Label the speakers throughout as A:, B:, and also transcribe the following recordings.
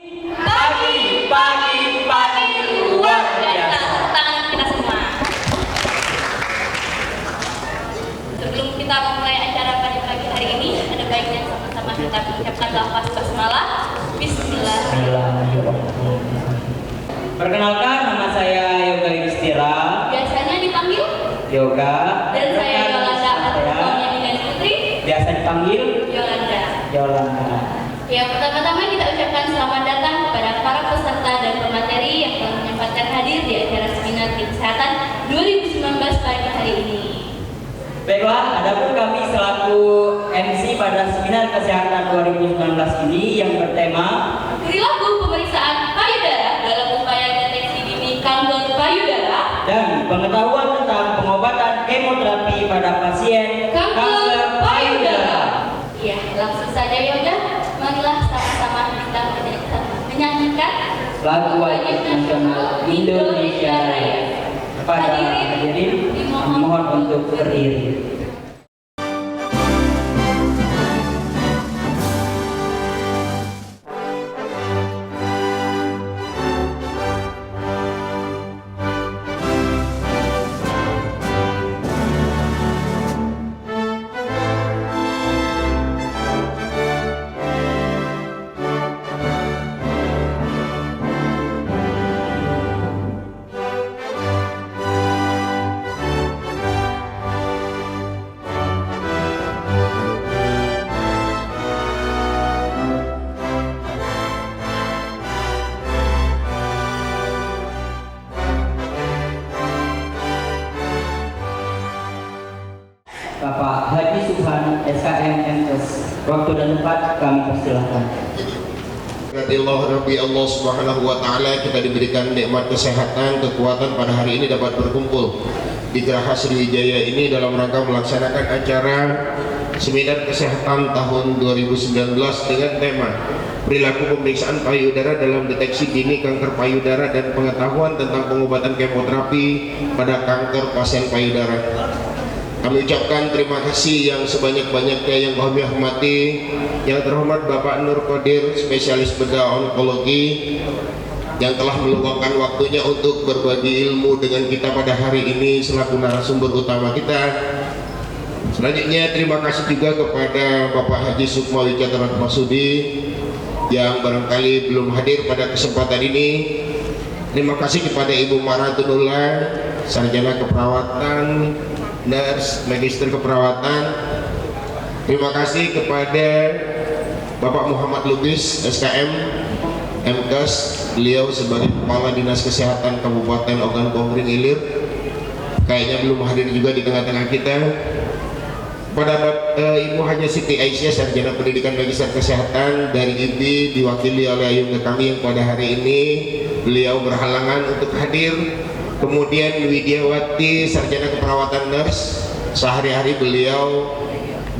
A: Pagi luar biasa.
B: Tangan kita semua. Sebelum kita memulai acara pagi hari ini, ada baiknya sama-sama kita ucapkan lafaz basmalah. Bismillahirrahmanirrahim.
A: Perkenalkan, nama saya Yoga Yudhistira.
B: Biasanya dipanggil
A: Yoga.
B: dan saya Yolanda atau Yolanda Putri.
A: Biasa dipanggil
B: Yolanda.
A: Yolanda.
B: Ya, pertama-tama kita ucapkan selamat datang kepada para peserta dan pemateri yang telah menyempatkan hadir di acara seminar kesehatan 2019 pagi hari ini.
A: Baiklah, adapun kami selaku MC pada seminar kesehatan 2019 ini yang bertema
B: Perilaku pemeriksaan payudara dalam upaya deteksi dini kanker payudara
A: dan pengetahuan tentang pengobatan kemoterapi pada pasien kanker payudara.
B: Ya, langsung saja Yoga. Marilah sama-sama kita menyanyikan
A: Lagu wajib nasional Indonesia Raya. Kepada hadirin dimohon untuk berdiri. Bapak Haji Subhan SKM MTes, waktu dan tempat kami persilahkan.
C: Rabbi Allah Subhanahu wa taala, kita diberikan nikmat kesehatan, kekuatan pada hari ini dapat berkumpul di Geraha Sriwijaya ini dalam rangka melaksanakan acara seminar kesehatan tahun 2019 dengan tema perilaku pemeriksaan payudara dalam deteksi dini kanker payudara dan pengetahuan tentang pengobatan kemoterapi pada kanker pasien payudara. Kami ucapkan terima kasih yang sebanyak-banyaknya yang kami hormati, yang terhormat Bapak Nur Qadir, spesialis bedah onkologi, yang telah meluangkan waktunya untuk berbagi ilmu dengan kita pada hari ini selaku narasumber utama kita. Selanjutnya terima kasih juga kepada Bapak Haji Sukmawi Chatrat Masudi yang barangkali belum hadir pada kesempatan ini. Terima kasih kepada Ibu Maratunullah, sarjana keperawatan, nurse, magister keperawatan. Terima kasih kepada Bapak Muhammad Lubis SKM MKes, beliau sebagai Kepala Dinas Kesehatan Kabupaten Ogan Komering Ilir kayaknya belum hadir juga di tengah-tengah kita. Pada Ibu Haja Siti Aisyah, sarjana pendidikan magister kesehatan dari IBI, diwakili oleh ayunda kami yang pada hari ini beliau berhalangan untuk hadir. Kemudian Widiawati, sarjana keperawatan nurse, sehari-hari beliau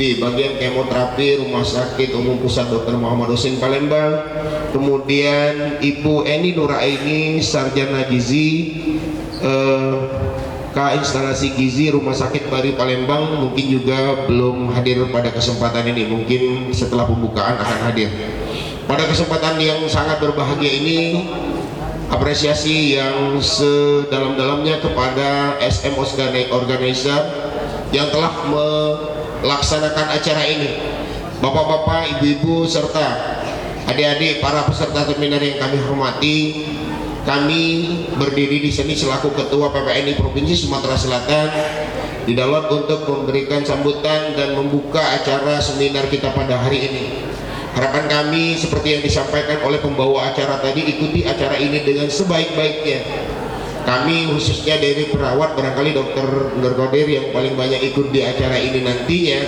C: di bagian kemoterapi Rumah Sakit Umum Pusat Dr. Muhammad Husin Palembang. Kemudian Ibu Eni Nuraini, sarjana gizi, instalasi gizi Rumah Sakit Bari Palembang, mungkin juga belum hadir pada kesempatan ini, mungkin setelah pembukaan akan hadir. Pada kesempatan yang sangat berbahagia ini, apresiasi yang sedalam-dalamnya kepada SM Organizer yang telah melaksanakan acara ini, bapak-bapak, ibu-ibu, serta adik-adik para peserta seminar yang kami hormati. Kami berdiri di sini selaku Ketua PPNI Provinsi Sumatera Selatan di dalam untuk memberikan sambutan dan membuka acara seminar kita pada hari ini. Harapan kami seperti yang disampaikan oleh pembawa acara tadi, ikuti acara ini dengan sebaik-baiknya. Kami khususnya dari perawat, barangkali Dr. Nur Qadir yang paling banyak ikut di acara ini nantinya,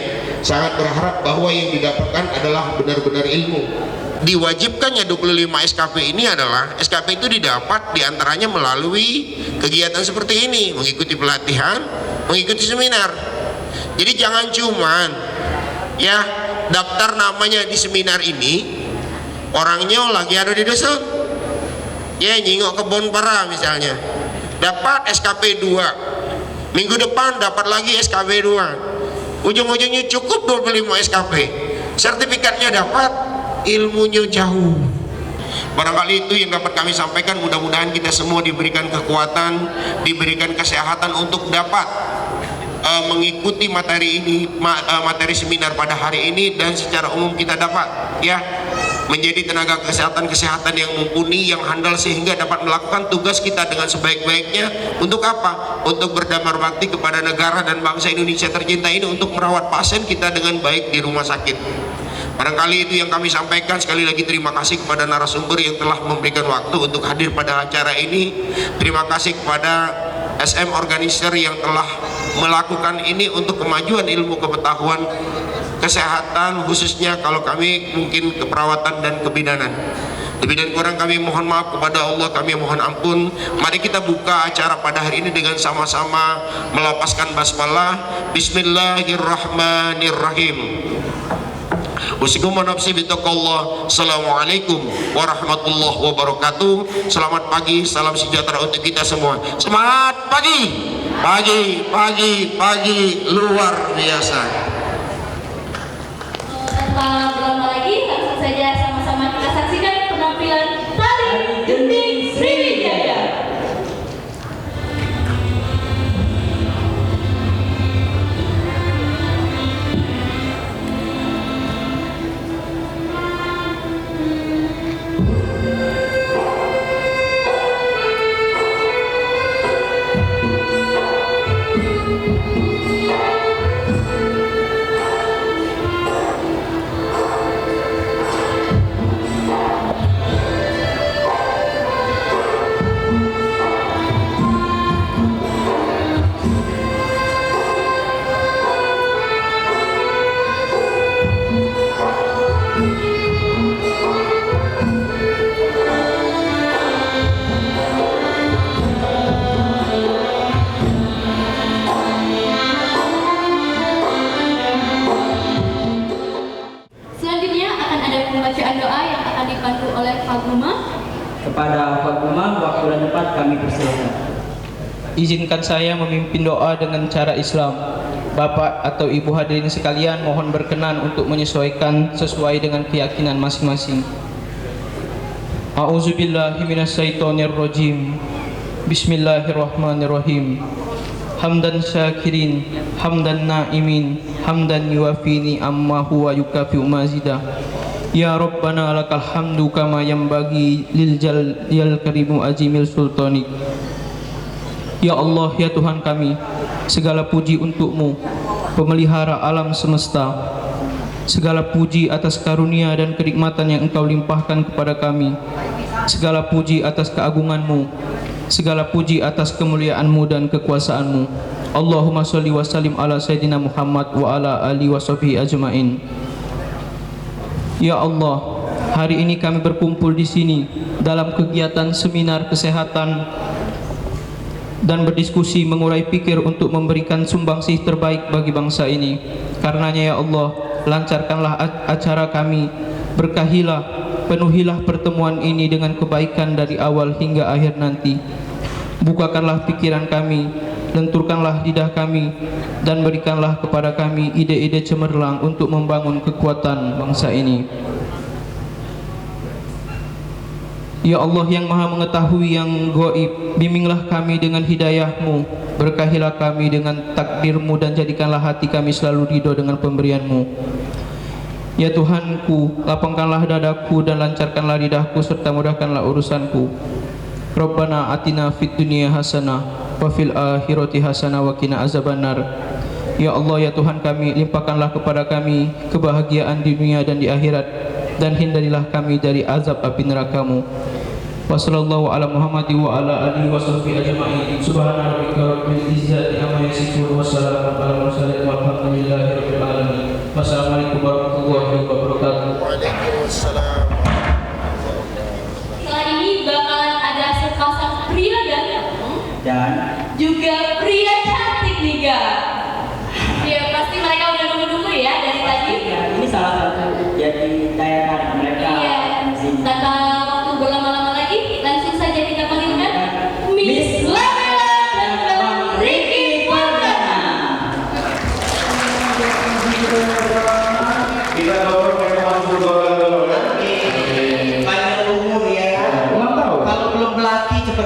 C: sangat berharap bahwa yang didapatkan adalah benar-benar ilmu. Diwajibkannya 25 SKP ini adalah SKP itu didapat diantaranya melalui kegiatan seperti ini, mengikuti pelatihan, mengikuti seminar. Jadi jangan cuman ya daftar namanya di seminar ini, orangnya lagi ada di desa ya, nyingok kebun para misalnya, dapat SKP 2, minggu depan dapat lagi SKP 2, ujung-ujungnya cukup 25 SKP, sertifikatnya dapat, ilmunya jauh. Barangkali itu yang dapat kami sampaikan. Mudah-mudahan kita semua diberikan kekuatan, diberikan kesehatan untuk dapat mengikuti materi ini, materi seminar pada hari ini, dan secara umum kita dapat menjadi tenaga kesehatan yang mumpuni, yang handal, sehingga dapat melakukan tugas kita dengan sebaik-baiknya. Untuk apa? Untuk berdamar bakti kepada negara dan bangsa Indonesia tercinta ini, untuk merawat pasien kita dengan baik di rumah sakit. Barangkali itu yang kami sampaikan. Sekali lagi terima kasih kepada narasumber yang telah memberikan waktu untuk hadir pada acara ini. Terima kasih kepada SM Organizer yang telah melakukan ini untuk kemajuan ilmu pengetahuan kesehatan, khususnya kalau kami mungkin keperawatan dan kebidanan. Lebih dan kurang kami mohon maaf kepada Allah, kami mohon ampun. Mari kita buka acara pada hari ini dengan sama-sama melapaskan basmalah. Bismillahirrahmanirrahim. Usikum wa nafsi bitaqallah. Assalamualaikum warahmatullahi wabarakatuh. Selamat pagi, salam sejahtera untuk kita semua. Semangat pagi, pagi, pagi, pagi luar biasa.
B: Tanpa berlama lagi, langsung saja sama-sama kita saksikan penampilan Tari Genting Sriwijaya.
A: Kepada Faguma, waktu dan tempat kami persilakan.
D: Izinkan saya memimpin doa dengan cara Islam. Bapak atau Ibu hadirin sekalian, mohon berkenan untuk menyesuaikan sesuai dengan keyakinan masing-masing. A'udzubillahi minasyaitonirrajim. Bismillahirrahmanirrahim. Hamdan syakirin, hamdan na'imin, hamdan yuwafini amma huwa yukafi'u mazidah. Ya Rabbana lakal hamdu kama yanbaghi lil jalil karimu azimil sultanik. Ya Allah, ya Tuhan kami, segala puji untuk-Mu, pemelihara alam semesta. Segala puji atas karunia dan kenikmatan yang Engkau limpahkan kepada kami. Segala puji atas keagungan-Mu. Segala puji atas kemuliaan-Mu dan kekuasaan-Mu. Allahumma sholli wa sallim ala Sayyidina Muhammad wa ala alihi wa sahbihi ajma'in. Ya Allah, hari ini kami berkumpul di sini dalam kegiatan seminar kesehatan dan berdiskusi mengurai pikir untuk memberikan sumbangsih terbaik bagi bangsa ini. Karenanya ya Allah, lancarkanlah acara kami, berkahilah, penuhilah pertemuan ini dengan kebaikan dari awal hingga akhir nanti. Bukakanlah pikiran kami, lenturkanlah lidah kami, dan berikanlah kepada kami ide-ide cemerlang untuk membangun kekuatan bangsa ini. Ya Allah yang maha mengetahui yang gaib, bimbinglah kami dengan hidayah-Mu, berkahilah kami dengan takdir-Mu, dan jadikanlah hati kami selalu ridho dengan pemberian-Mu. Ya Tuhanku, lapangkanlah dadaku dan lancarkanlah lidahku serta mudahkanlah urusanku. Rabbana atina fid dunya hasanah wa fil akhirati hasanah wa qina azabannar. Ya Allah, ya Tuhan kami, limpahkanlah kepada kami kebahagiaan di dunia dan di akhirat, dan hindarilah kami dari azab api neraka-Mu. Wa sallallahu ala Muhammad wa ala alihi wa sahbihi ajma'in. Subhana rabbika rabbil izzati amma yasifun wa salamun ala mursalin walhamdulillahi rabbil alamin. Wassalamualaikum warahmatullahi wabarakatuh.
C: Waalaikumsalam.
B: Setelah ini bakalan ada sepasang pria ganteng
A: Dan
B: juga pria cantik nih guys. Ya pasti mereka udah nunggu-nunggu ya dari tadi.
A: ini salah satu jadi daya tarik mereka.
B: Iya.
A: di sini.
B: Tanpa waktu berlama-lama lagi, langsung saja kita panggilkan Miss Lamela dan Bang Ricky Perdana.
C: Kita dorong ke masuk dulu.
A: Panjang umur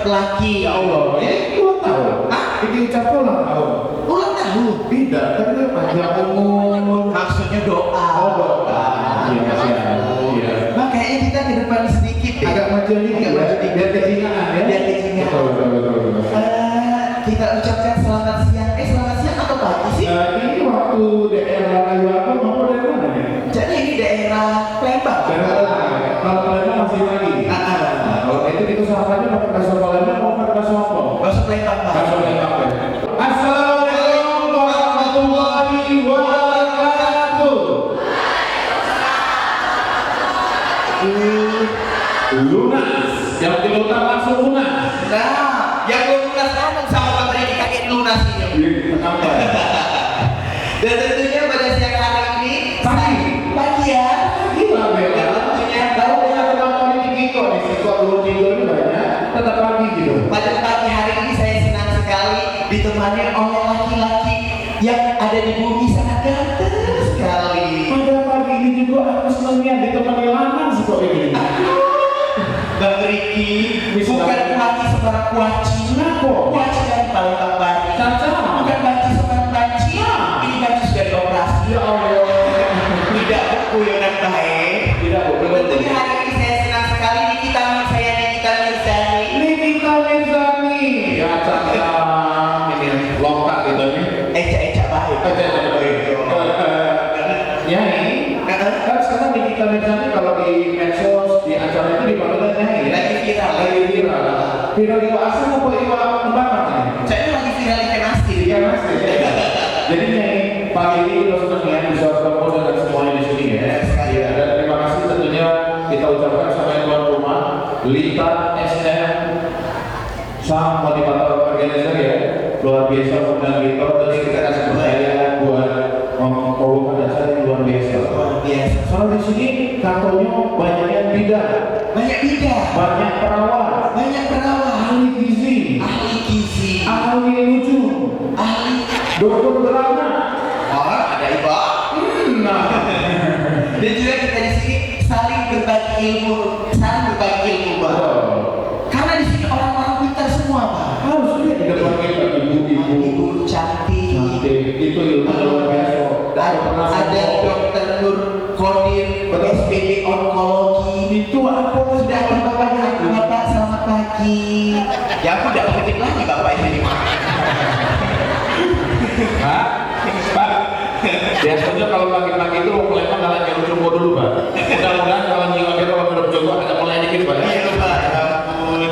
E: laki.
F: Ya Allah, ini ulang tahun. Ini ucap ulang tahun.
E: Ulang tahun.
F: Tidak, tapi kan panjang umur.
E: Maksudnya doa.
F: Oh, doa. Iya, kasihan. Iya.
E: Makanya kita ke depan sedikit deh.
F: Agak maju dikit, biar kecingaan ya.
E: Biar kecingaan.
F: Betul.
E: Kita ucapkan selamat siang. Selamat siang atau pagi sih?
F: Ini waktu daerah Ayu apa maupun dari mana ya?
E: Jadi ini daerah Palembang.
F: Kalau Palembang masih pagi. Kalau itu sahabatnya pakai bahasa Palembang mau pakai bahasa apa?
E: Bahasa Palembang.
F: Bahasa Palembang. Assalamualaikum warahmatullahi wabarakatuh. Lunas, yang dilutar langsung lunas.
E: Nah, yang belum lunas ngomong sama Bang Reni kakek lunasinya.
F: Kenapa?
E: Dan tentunya pada siang hari ini pagi ya.
F: Gila Bella.
E: Tentunya
F: Kalau punya teman-teman di Kiko nih, Kiko dulu tidur ini banyak, tetap pagi gitu.
E: pada pagi hari ini saya senang sekali ditemani oleh laki-laki yang ada di bumi sangat ganteng sekali.
F: Pada pagi ini juga aku senangnya ditemani lanang sih kok ini.
E: Bang Riki, bukan kuaci sebarang kuaci.
F: Kenapa?
E: Kuaci dari Palembang Bari.
F: Caca.
E: Bukan banci sebarang banci. Ini banci sudah dioperasi.
F: Ya Allah.
E: Tidak berkuyonan baik.
F: Tidak boleh.
E: Tentunya hari ini saya senang sekali Nikita Mirzani.
F: Nikita Mirzani. Ya Caca. Ini longkak gitu nih.
E: Eca baik.
F: Ya ini. Kan sekarang Nikita Mirzani kalau di medsos di acara itu dipanggil nyanyi.
E: Lagi viral.
F: Viral di WhatsApp apa di Kembangan?
E: Saya lagi viral ikan asin.
F: Iya mas. Jadi nyanyi pagi ini kita senang ya bisa bertemu dengan semuanya di sini ya. Iya. Dan terima kasih tentunya kita ucapkan sama yang tuan rumah Lita SM sang motivator organizer ya, luar biasa undang Lita. Tadi kita kasih percayaan buat membawakan acara yang luar biasa. Soalnya di sini kantornya banyak yang bidang,
E: Banyak bidang.
F: banyak perawat, ahli gizi, ahli lucu, dokter beranak.
E: Ada iba.
F: Nah,
E: Dan juga kita di sini saling berbagi ilmu, Pak. Karena di sini orang-orang pintar semua, Pak.
F: harusnya di depan kita ibu-ibu
E: Ibu cantik.
F: itu ilmu luar biasa.
E: Ada Dokter Nur Kodir, SPB Onkologi.
F: Itu apa
E: Sudah Bapak, selamat pagi. Ya aku udah ketik lagi Bapak ini di mana?
F: Pak, biasanya kalau pagi-pagi itu Palembang kalau nyuruh jumbo dulu Pak. Mudah-mudahan kalau nyuruh kalau nyuruh jumbo ada mulai dikit Pak.
E: Iya Pak, ya ampun.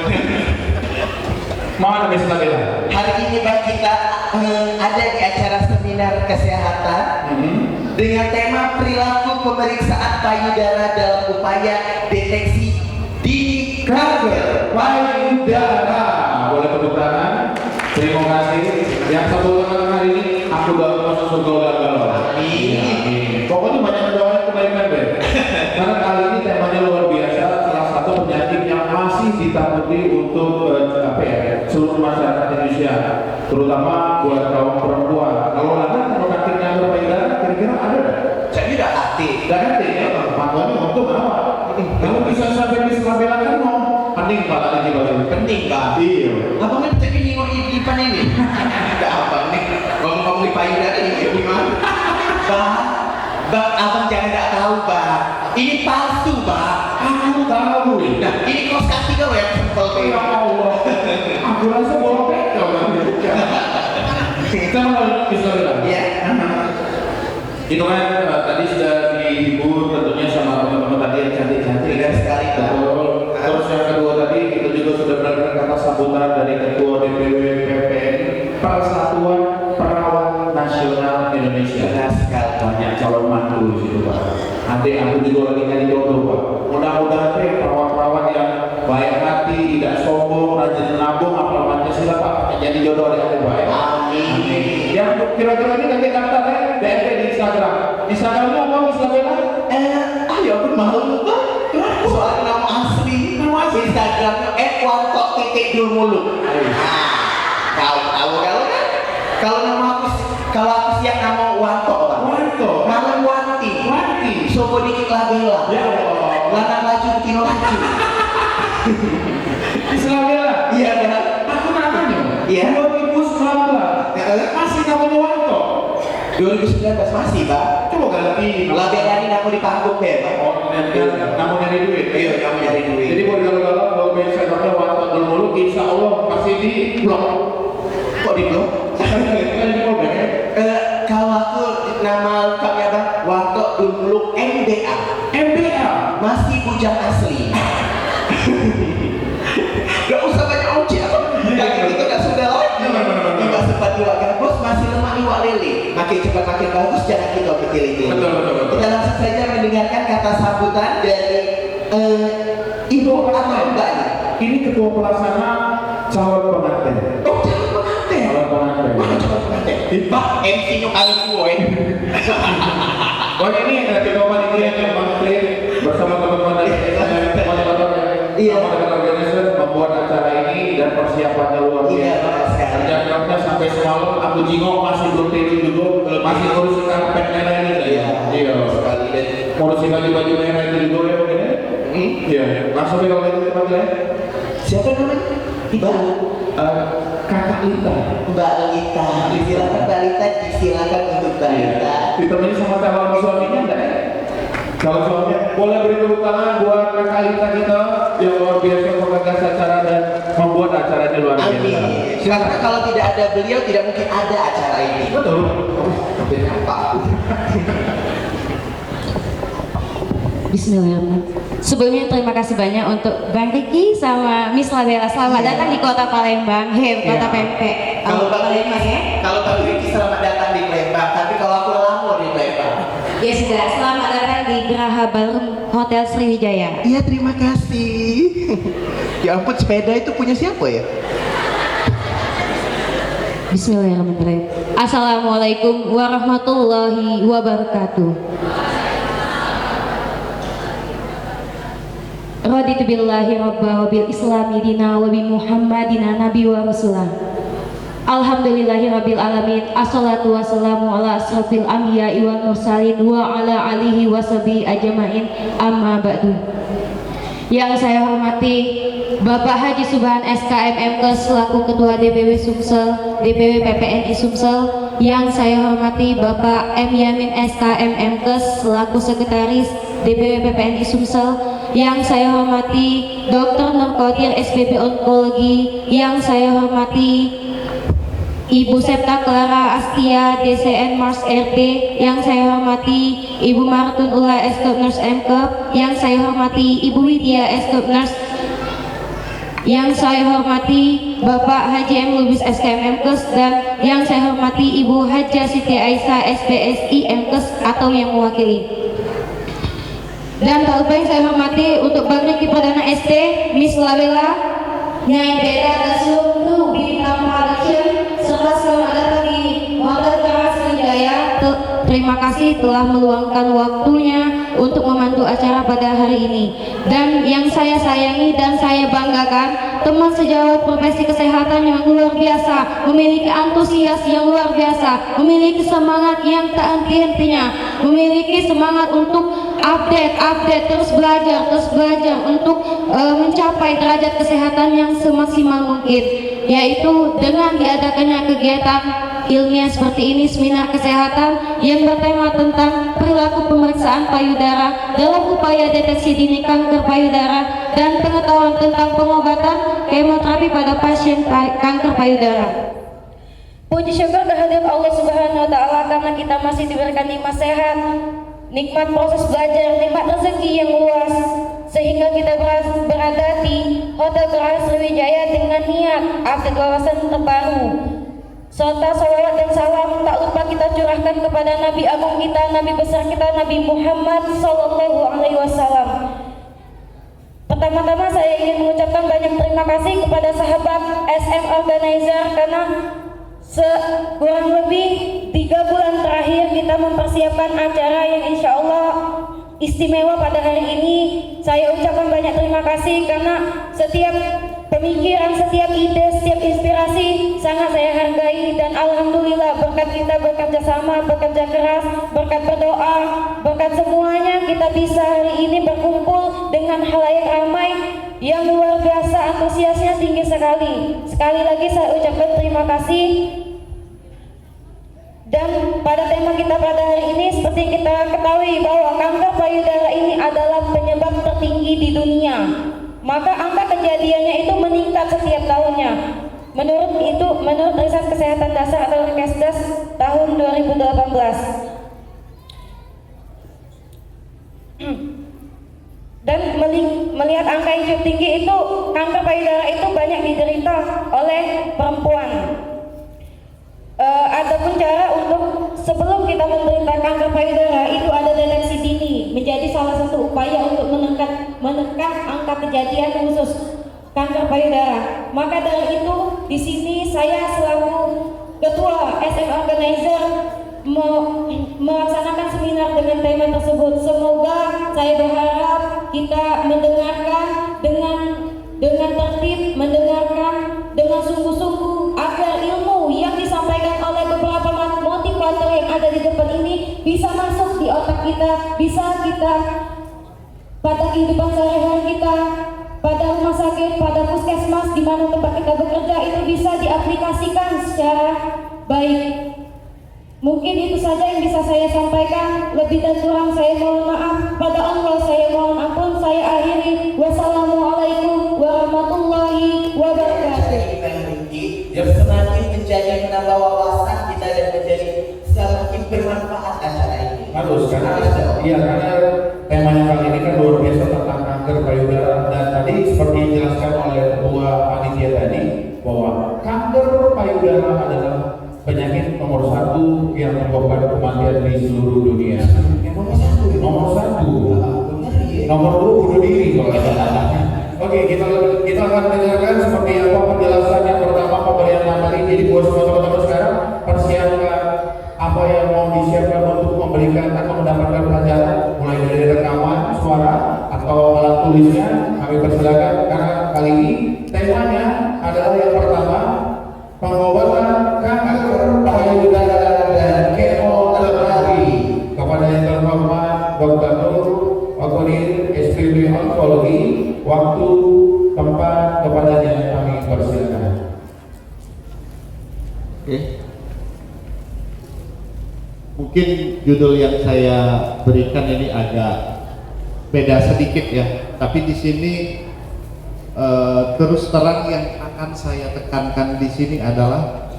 F: Mau ada bisa Bella?
E: Hari ini Pak kita ada di acara seminar kesehatan dengan tema perilaku pemeriksaan payudara dalam upaya deteksi dini
F: Kanker payudara. Boleh tepuk tangan. Terima kasih. Yang satu tangan hari ini aku doakan masuk surga galau.
E: Amin.
F: Pokoknya banyak doa kebaikan deh. Karena kali ini temanya luar biasa. Salah satu penyakit yang masih ditakuti untuk seluruh masyarakat Indonesia, terutama buat kaum perempuan. Kalau ada penyakit kanker payudara, kira-kira ada nggak?
E: Saya tidak hati.
F: Gak ada ya, makanya untuk apa? Kalau bisa sampai di Surabaya kan mau pening Pak tadi Pak.
E: Penting Pak.
F: Iya.
E: Abang kan cek ini mau di depan ini. Tidak abang nih. Ngomong di payudara ini gimana? Bang, abang jangan tidak tahu Bang. Ini palsu Bang.
F: Aku tahu.
E: Nah, ini kos kaki kau yang sempel
F: Ya Allah. Aku rasa bolong pekel kan. Kita mau bisa bilang.
E: Iya.
F: Itu kan tadi sudah dihibur tentunya sama teman-teman tadi yang cantik-cantik.
E: Benar sekali, Pak.
F: Betul. Terus yang kedua tadi kita juga sudah berikan kata sambutan dari Ketua DPW PPN Persatuan Perawat Nasional Indonesia.
E: Benar sekali.
F: Banyak calon mantu di situ Pak. Nanti aku juga lagi nyari jodoh Pak. Mudah-mudahan perawat-perawat yang baik hati, tidak sombong, rajin nabung, apal Pancasila Pak, jadi jodoh adik-adik Pak.
E: Amin.
F: Yang kira-kira ini nanti daftar ya, DP di Instagram. Instagramnya apa Instagramnya?
E: Ayo aku malu Pak. Soal nama asli. Instagramnya @wanto_dulmuluk. Tahu kalau kan? Kalau aku siap nama Wanto Pak.
F: Wanto.
E: Malam Wanti. Sopo dikit lah Bella.
F: Ya Allah.
E: Lanang laju tino laju.
F: Instagramnya.
E: Iya, Bang.
F: Aku namanya.
E: Iya.
F: 2019. Masih namanya Wanto.
E: 2019 masih, Bang.
F: Coba ganti.
E: Labelani namu di panggung ya, Bang.
F: Oh, namun nyari duit.
E: Iya, kamu nyari duit.
F: Jadi mau galau-galau kalau Instagramnya Wanto dulu, insya Allah pasti di blok.
E: Kok di blok?
F: Kan di blok ya.
E: Kalau aku nama lengkapnya Bang, Wanto dulu MBA.
F: MBA.
E: Masih bujang asli. Gak usah banyak ojek. Yang itu gak sudah lagi. Tiba sempat diwakil bos masih lemah iwak lele. Makin cepat makin bagus jangan kita pilih-pilih.
F: Betul.
E: Kita langsung saja mendengarkan kata sambutan dari Ibu atau Mbak.
F: Ini ketua pelaksana calon pengantin.
E: Oh, calon pengantin.
F: Calon pengantin.
E: Wah, calon pengantin. Pak, MC-nya kali kuoy.
F: Oh ini ketua panitia yang mengakhiri bersama teman-teman dari motivator
E: Iya.
F: dengan organizer membuat acara ini dan persiapannya luar
E: Iya,
F: biasa.
E: Pak, sekali.
F: Kerja sampai semalam aku jingok masih belum tidur juga, masih ngurusin karpet merah ini. Iya.
E: Sekali dan
F: Ngurusin baju merah itu juga ya mungkin ya. Iya. Langsung kalau itu tempat ya.
E: siapa namanya? Mbak.
F: Kakak Lita.
E: Mbak Lita. Disilakan Mbak Lita, disilakan untuk Mbak Lita.
F: Ditemani sama calon suaminya enggak ya? Calon suaminya boleh beri tepuk tangan buat kakak Lita kita yang luar biasa menggagas acara dan membuat acaranya luar biasa.
E: Amin. Karena kalau tidak ada beliau tidak mungkin ada acara ini.
F: Betul.
E: Hampir apa?
G: Bismillahirrahmanirrahim. Sebelumnya terima kasih banyak untuk Bang Riki sama Miss Labella. Selamat datang di Kota Palembang, Kota Pempek.
E: Kalau Bang Riki,
G: ya?
E: kalau Bang Riki selamat datang di Palembang. Tapi kalau aku lama di Palembang.
G: Ya sudah, selamat datang di Geraha Ballroom Hotel Sriwijaya.
E: Iya terima kasih. Ya ampun sepeda itu punya siapa ya?
G: Bismillahirrahmanirrahim. Assalamualaikum warahmatullahi wabarakatuh. Raditu billahi rabba wa bil islami dina wa bi muhammadina nabi wa rasulah. Alhamdulillahi rabbil alamin. Assalatu wassalamu ala asrafil anbiya'i wal mursalin wa ala alihi wa sahbihi ajmain. Amma ba'du. Yang saya hormati Bapak Haji Subhan SKMMK selaku Ketua DPW Sumsel, DPW PPNI Sumsel. Yang saya hormati Bapak M Yamin SKMMK selaku Sekretaris DPW PPNI Sumsel. Yang saya hormati Dr. Nurkodir SPP Onkologi. Yang saya hormati Ibu Septa Clara Astia DCN Mars RT. Yang saya hormati Ibu Martun Ula Eskop Nurse MK. Yang saya hormati Ibu Widya Eskop Nurse. Yang saya hormati Bapak Haji M. Lubis SKM MKes. Dan yang saya hormati Ibu Haja Siti Aisyah SPSI MKes atau yang mewakili. Dan tak lupa yang saya hormati untuk Bang Riki Perdana ST, Miss Labella, Nyai Beda Gasum, Bintang Production, serta selamat datang di Hotel Geraha Sriwijaya. Terima kasih telah meluangkan waktunya untuk membantu acara pada hari ini. Dan yang saya sayangi dan saya banggakan, teman sejawat profesi kesehatan yang luar biasa, memiliki antusias yang luar biasa, memiliki semangat yang tak henti-hentinya, memiliki semangat untuk update, terus belajar untuk mencapai derajat kesehatan yang semaksimal mungkin, yaitu dengan diadakannya kegiatan ilmiah seperti ini, seminar kesehatan yang bertema tentang perilaku pemeriksaan payudara dalam upaya deteksi dini kanker payudara dan pengetahuan tentang pengobatan kemoterapi pada pasien kanker payudara.
B: Puji syukur kehadirat Allah Subhanahu wa taala karena kita masih diberikan nikmat sehat, nikmat proses belajar, nikmat rezeki yang luas, sehingga kita berada di Hotel Geraha Sriwijaya dengan niat update wawasan terbaru. Serta salawat dan salam tak lupa kita curahkan kepada Nabi Agung kita, Nabi besar kita, Nabi Muhammad Sallallahu Alaihi Wasallam. Pertama-tama saya ingin mengucapkan banyak terima kasih kepada sahabat SM Organizer karena kurang lebih 3 bulan terakhir kita mempersiapkan acara yang insya Allah istimewa pada hari ini. Saya ucapkan banyak terima kasih karena setiap pemikiran, setiap ide, setiap inspirasi sangat saya hargai. Dan alhamdulillah berkat kita bekerja sama, bekerja keras, berkat berdoa, berkat semuanya kita bisa hari ini berkumpul dengan halayak ramai yang luar biasa, antusiasnya tinggi sekali. Sekali lagi saya ucapkan terima kasih. Dan pada tema kita pada hari ini, seperti kita ketahui bahwa kanker payudara ini adalah penyebab tertinggi di dunia. Maka angka kejadiannya itu meningkat setiap tahunnya. Menurut riset kesehatan dasar atau Riskesdas tahun 2018. Dan melihat angka yang cukup tinggi itu, kanker payudara itu banyak diderita oleh perempuan. Adapun cara untuk sebelum kita menderita kanker payudara itu ada deteksi dini, menjadi salah satu upaya untuk menekan angka kejadian khusus kanker payudara. Maka dari itu di sini saya selaku ketua SM Organizer melaksanakan seminar dengan tema tersebut. Semoga saya berharap kita mendengarkan dengan tertib, mendengarkan dengan sungguh-sungguh agar ilmu yang disampaikan oleh beberapa motivator yang ada di depan ini bisa masuk di otak kita, bisa kita pada kehidupan sehari-hari kita, pada rumah sakit, pada puskesmas di mana tempat kita bekerja itu bisa diaplikasikan secara baik. Mungkin itu saja yang bisa saya sampaikan. Lebih dan kurang saya mohon maaf. Pada Allah saya mohon ampun. Saya akhiri. Wassalamualaikum warahmatullahi wabarakatuh.
E: Yang semakin menjadi menambah wawasan kita dan menjadi semakin bermanfaat acara ini.
F: Bagus, karena temanya kali ini kan luar biasa tentang kanker payudara, dan tadi seperti dijelaskan oleh ketua panitia tadi bahwa kanker payudara adalah penyakit nomor 1 yang menyebabkan kematian di seluruh dunia. Nomor satu. Nomor 2 bunuh diri kalau Oke, kita akan dengarkan seperti apa penjelasan yang pertama pemberian materi. Jadi buat semua teman-teman sekarang persiapkan apa yang mau disiapkan untuk memberikan atau mendapatkan pelajaran, mulai dari rekaman suara atau alat tulisnya. Kami persilakan karena kali ini temanya adalah yang pertama, pengobatan kanker payudara dan kemoterapi. Kepada yang terhormat Dr. Nur Okodir, SPB Onkologi, waktu tempat kepadanya kami persilakan.
C: Oke. Mungkin judul yang saya berikan ini agak beda sedikit ya, tapi di sini terus terang yang akan saya tekankan di sini adalah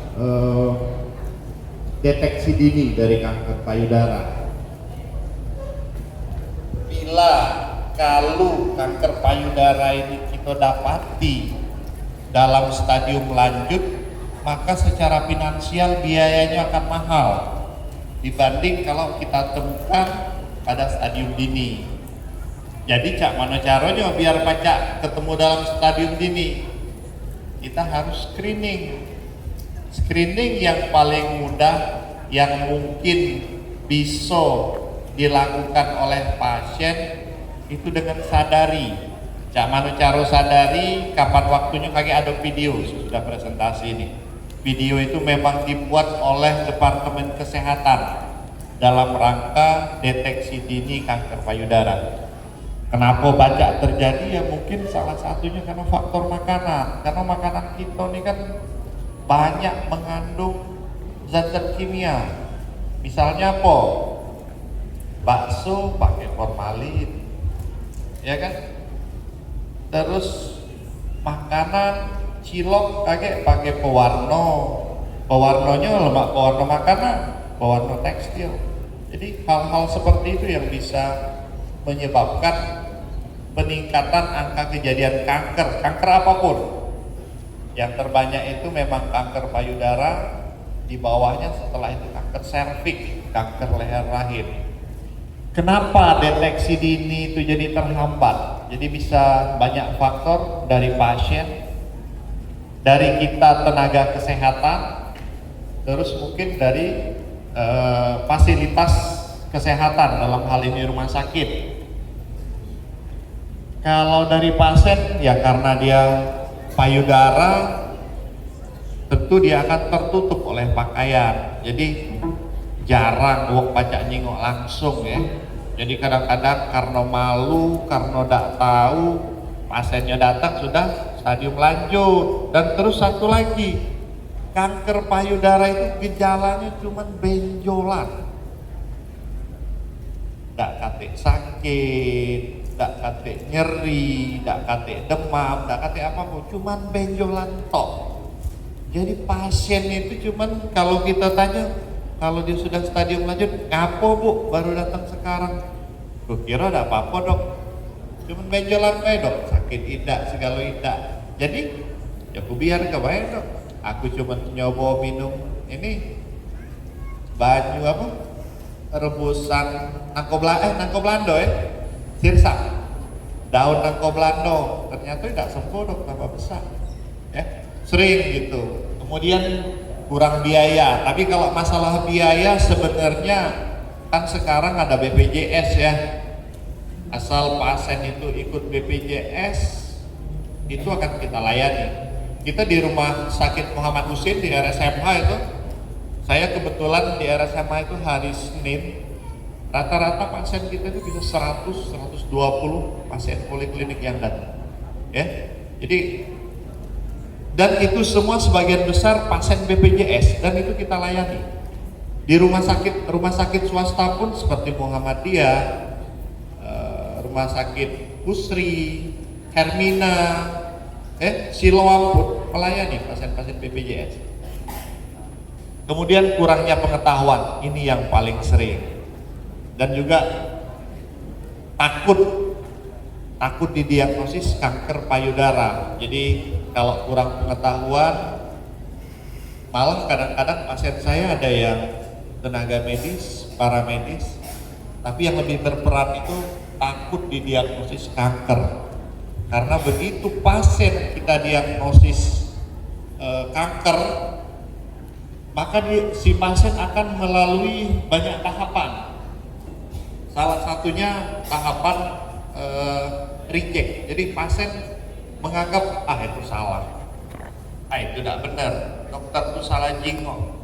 C: deteksi dini dari kanker payudara.
H: Bila kalau kanker payudara ini kita dapati dalam stadium lanjut, maka secara finansial biayanya akan mahal dibanding kalau kita temukan pada stadium dini. Jadi cak mana caranya biar pacak ketemu dalam stadium dini? Kita harus screening. Screening yang paling mudah yang mungkin bisa dilakukan oleh pasien itu dengan sadari. Cak mana cara sadari, kapan waktunya, kayak ada video sudah presentasi ini. Video itu memang dibuat oleh Departemen Kesehatan dalam rangka deteksi dini kanker payudara. Kenapa banyak terjadi? Ya mungkin salah satunya karena faktor makanan. Karena makanan kita ini kan banyak mengandung zat-zat kimia. Misalnya apa? Bakso pakai formalin, ya kan? Terus makanan cilok pakai pewarna. Pewarnanya lemak pewarna makanan, pewarna tekstil. Jadi hal-hal seperti itu yang bisa menyebabkan peningkatan angka kejadian kanker apapun. Yang terbanyak itu memang kanker payudara, di bawahnya setelah itu kanker serviks, kanker leher rahim. Kenapa deteksi dini itu jadi terhambat? Jadi bisa banyak faktor, dari pasien, dari kita tenaga kesehatan, terus mungkin dari fasilitas kesehatan, dalam hal ini rumah sakit. Kalau dari pasien, ya karena dia payudara, tentu dia akan tertutup oleh pakaian. Jadi jarang wong pacak nyingok langsung ya. Jadi kadang-kadang karena malu, karena tidak tahu, pasiennya datang sudah stadium lanjut. Dan terus satu lagi, kanker payudara itu gejalanya cuma benjolan, nggak kate sakit, nggak kate nyeri, nggak kate demam, nggak kate apapun, cuman benjolan tok. Jadi pasien itu cuman kalau kita tanya, kalau dia sudah stadium lanjut, ngapo bu baru datang sekarang? Gue kira ada apa-apa dok, cuman benjolan bae dok, sakit idak segala idak. Jadi ya aku biar ke bae dok, aku cuman nyoba minum ini banyu apa, rebusan nangko blando sirsak, daun nangko blando, ternyata tidak sembuh dok, tambah besar ya, sering gitu. Kemudian kurang biaya, tapi kalau masalah biaya sebenarnya kan sekarang ada BPJS ya, asal pasien itu ikut BPJS itu akan kita layani. Kita di rumah sakit Muhammad Husin di RSMH itu, saya kebetulan di RSMH itu hari Senin, rata-rata pasien kita itu bisa 100-120 pasien poliklinik yang datang ya. Jadi dan itu semua sebagian besar pasien BPJS dan itu kita layani. Di rumah sakit swasta pun seperti Muhammadiyah, rumah sakit Pusri, Hermina, Siloam pun melayani pasien-pasien BPJS. Kemudian kurangnya pengetahuan, ini yang paling sering. Dan juga takut didiagnosis kanker payudara. Jadi kalau kurang pengetahuan, malah kadang-kadang pasien saya ada yang tenaga medis, paramedis, tapi yang lebih berperan itu takut didiagnosis kanker. Karena begitu pasien kita diagnosis kanker, maka si pasien akan melalui banyak tahapan. Salah satunya tahapan reject. Jadi pasien menganggap itu salah, itu tidak benar, dokter itu salah jingok.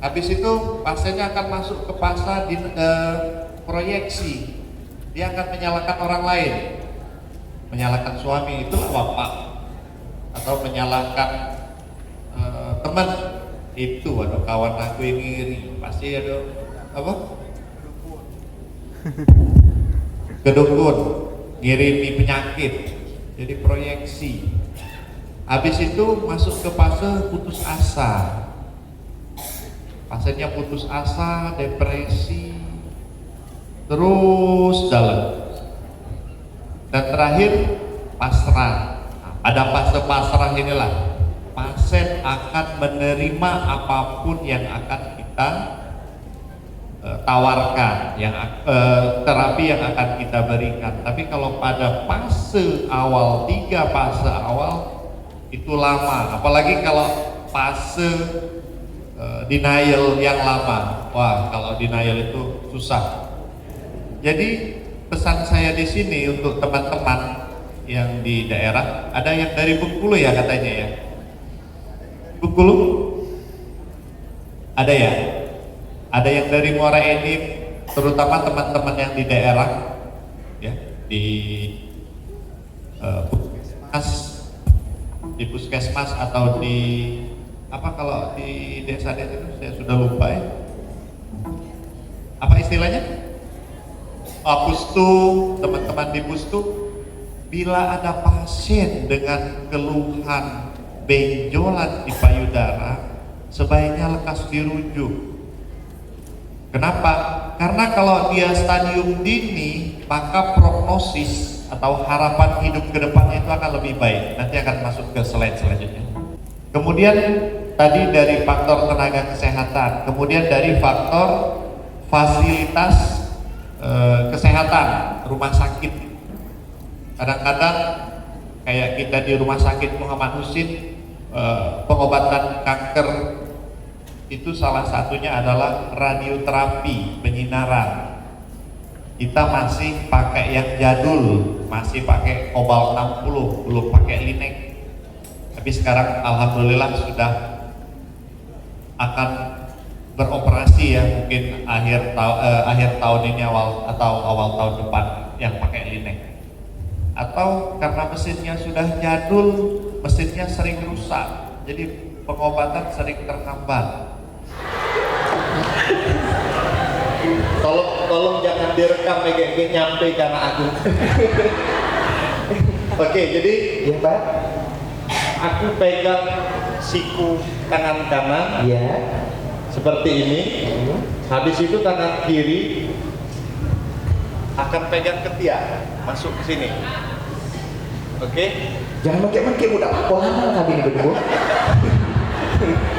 H: Habis itu pasiennya akan masuk ke fase proyeksi, dia akan menyalahkan orang lain, menyalahkan suami itu bapak, atau menyalahkan teman itu, ada kawan aku yang ngiri, pasti ada apa? Kedukun, ngirimi penyakit. Jadi proyeksi. Habis itu masuk ke fase putus asa. Pasiennya putus asa, depresi, terus jalan. Dan terakhir pasrah. Pada fase pasrah inilah pasien akan menerima apapun yang akan kita tawarkan, yang terapi yang akan kita berikan. Tapi kalau pada fase awal, 3 fase awal itu lama, apalagi kalau fase denial yang lama. Wah, kalau denial itu susah. Jadi pesan saya di sini untuk teman-teman yang di daerah, ada yang dari Bengkulu ya katanya ya, Bengkulu ada ya. Ada yang dari Muara Enim, terutama teman-teman yang di daerah, ya, di puskesmas atau di apa kalau di desa-desa itu saya sudah lupa ya. Apa istilahnya? Pustu, teman-teman di Pustu, bila ada pasien dengan keluhan benjolan di payudara, sebaiknya lekas dirujuk. Kenapa? Karena kalau dia stadium dini, maka prognosis atau harapan hidup ke depannya itu akan lebih baik. Nanti akan masuk ke slide selanjutnya. Kemudian tadi dari faktor tenaga kesehatan, kemudian dari faktor fasilitas kesehatan, rumah sakit. Kadang-kadang kayak kita di rumah sakit Muhammad Husin, pengobatan kanker itu salah satunya adalah radioterapi penyinaran. Kita masih pakai yang jadul, masih pakai Cobalt 60, belum pakai Linek. Tapi sekarang alhamdulillah sudah akan beroperasi ya, mungkin akhir tahun ini awal tahun depan yang pakai Linek. atau karena mesinnya sudah jadul, mesinnya sering rusak, jadi pengobatan sering terhambat.
I: Tolong jangan direkam kayak nyampe karena aku. Oke, jadi
E: Ya Pak.
I: aku pegang siku tangan kanan
E: Ya.
I: seperti ini. Habis itu tangan kiri akan pegang ketiak masuk ke sini. Oke?
E: Jangan pakai udah apa lama kami ini berdua.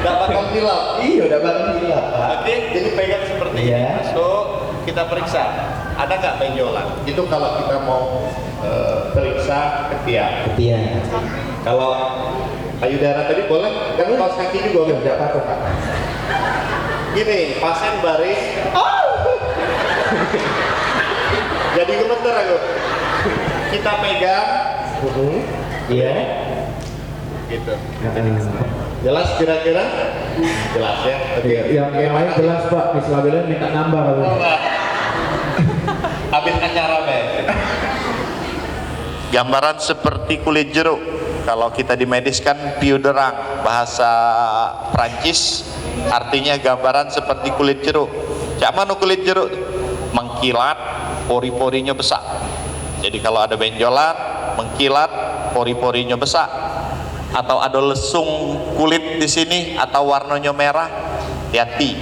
I: Nggak bakal hilap.
E: Iya, udah bakal hilap Pak.
I: Oke, jadi pegang seperti ini.
E: Iya.
I: Masuk, kita periksa. Ada nggak benjolan? Itu kalau kita mau periksa ketiak.
E: Iya.
I: Kalau payudara tadi boleh, kan kaos kaki juga boleh.
E: Udah apa Pak?
I: Gini, pasien baris. Jadi gemeter aku. Kita pegang,
E: Iya.
I: gitu. Jelas kira-kira? Jelas ya. Oke.
F: Yang lain jelas Pak, Islamnya minta nambah.
I: Habis acara Be.
H: Gambaran seperti kulit jeruk. Kalau kita di medis kan pieu de rang, bahasa Prancis artinya gambaran seperti kulit jeruk. Cak mana kulit jeruk? Mengkilat, pori-porinya besar. Jadi kalau ada benjolan, mengkilat, pori-porinya besar. Atau ada lesung kulit di sini atau warnanya merah, hati-hati.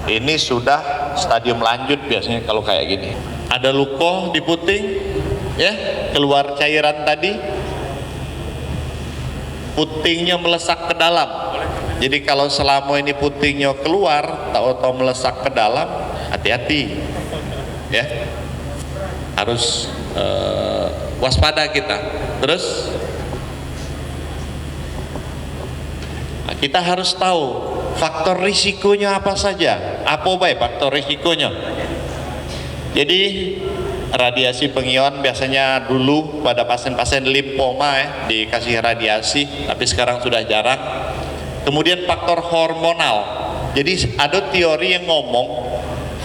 H: Ini sudah stadium lanjut biasanya kalau kayak gini. Ada luka di puting, ya, keluar cairan tadi, putingnya melesak ke dalam. Jadi kalau selama ini putingnya keluar, tahu-tahu melesak ke dalam, hati-hati, ya, harus waspada kita. Terus kita harus tahu faktor risikonya apa saja. Apa baik faktor risikonya? Jadi radiasi pengion biasanya dulu pada pasien-pasien limfoma dikasih radiasi, tapi sekarang sudah jarang. Kemudian faktor hormonal. Jadi ada teori yang ngomong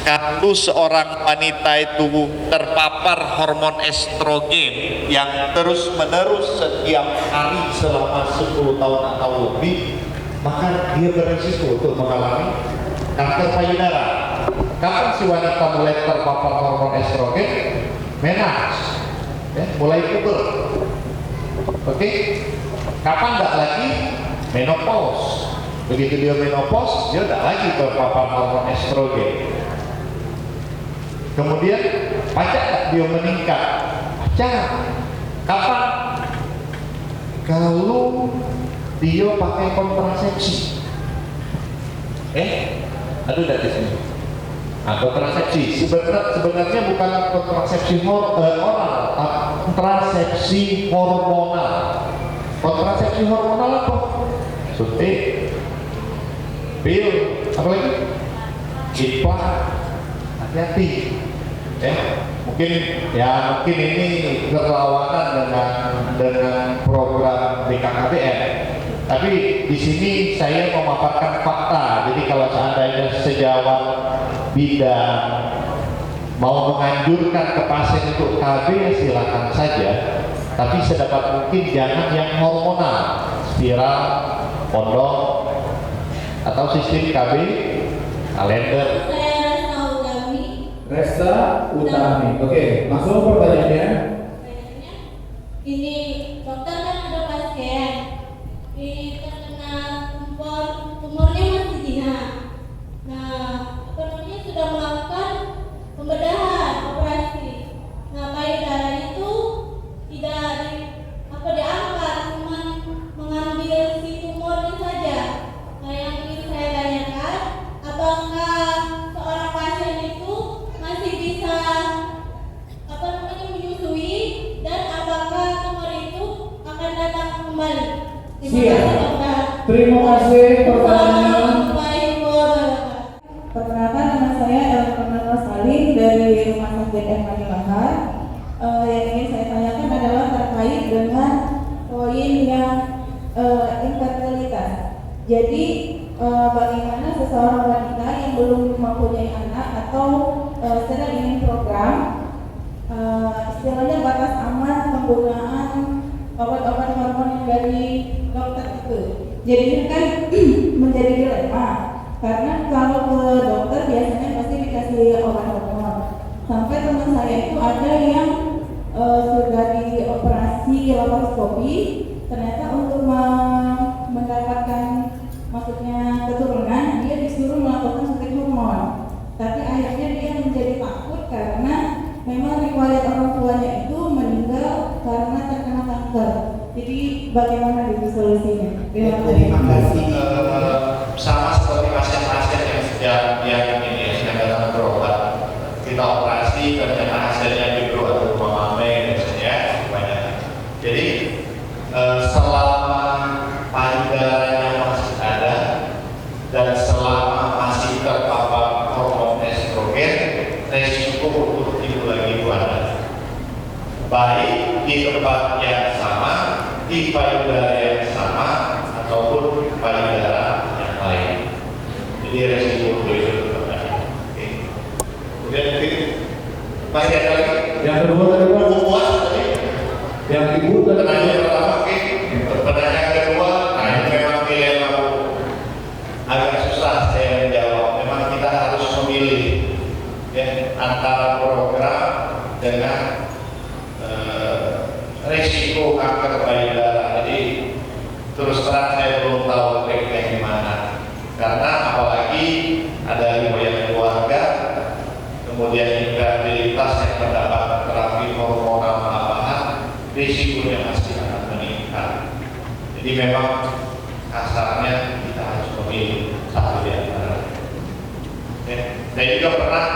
H: kalau seorang wanita itu terpapar hormon estrogen yang terus-menerus setiap hari selama 10 tahun atau lebih, maka dia berisiko untuk mengalami kanker payudara. Kapan si wanita mulai terpapar hormon estrogen? Menarche, ya, mulai puber. Oke? Kapan nggak lagi? Menopause. Begitu dia menopause, dia nggak lagi terpapar hormon estrogen. Kemudian pajak dia meningkat. Pajak kapan? Kalau dia pakai kontrasepsi. Aduh dari sini. Kontrasepsi sebenarnya bukan kontrasepsi oral, kontrasepsi hormonal. Kontrasepsi hormonal apa? Suntik, pil, apa lagi? Implan. Hati-hati. Mungkin ini berlawanan dengan program BKKBN. Tapi di sini saya memaparkan fakta. Jadi kalau seandainya sejawat bidang mau menganjurkan ke pasien untuk KB, silakan saja. Tapi sedapat mungkin jangan yang hormonal, spiral, kondom, atau sistem KB, kalender.
F: Resta Utami. Oke, masuk pertanyaannya.
B: Ini dokter kan ada pasien, ini terkena tumornya masih zina. Nah, sudah melakukan pembedahan operasi. Nah, payudara itu tidak diangkat, cuma mengambil si tumornya saja. Nah, yang ingin saya tanyakan, apakah seorang pasien itu masih bisa menyusui, dan apakah tumor itu akan datang kembali?
F: Siap. Terima kasih pertanyaannya.
J: Perkenalkan, nama saya Elvina Salim dari Rumah Sakit Mani Lahar. Yang ingin saya tanyakan adalah terkait dengan poin yang infertilitas. Jadi bagaimana seseorang wanita yang belum mempunyai anak atau sedang ingin program, istilahnya Jadinya kan menjadi dilema, karena kalau ke dokter biasanya pasti dikasih obat hormon. Sampai teman saya itu ada yang sudah dioperasi laparoskopi, ternyata untuk mendapatkan maksudnya keturunan dia disuruh melakukan suntik hormon. Tapi akhirnya dia menjadi takut karena memang riwayat orang tuanya itu meninggal karena terkena kanker. Jadi bagaimana itu solusinya?
E: Terima kasih.
I: Sama seperti pasien-pasien yang sedang datang berobat, kita operasi ternyata hasilnya fibroadenomah mame misalnya banyak. Jadi selama payudaranya masih ada dan selama masih terpapar hormon estrogen, resiko untuk timbul lagi itu ada. Baik di tempat yang sama, di payudara yang sama, ataupun payudara yang lain. Jadi resiko itu tetap ada. Oke. Kemudian masih ada lagi?
F: Yang kedua tadi Pak.
I: Puas tadi.
F: Yang ibu tadi.
I: Pertanyaan pertama, oke. Pertanyaan kedua, nah ini memang dilema agak susah saya menjawab. Memang kita harus memilih ya antara program dengan resiko kanker payudara. Jadi terus terang saya belum tahu triknya gimana, karena apalagi ada riwayat keluarga, kemudian infertilitas yang mendapat terapi hormonal tambahan, risikonya masih akan meningkat. Jadi memang kasarnya kita harus memilih satu di antara. Saya juga pernah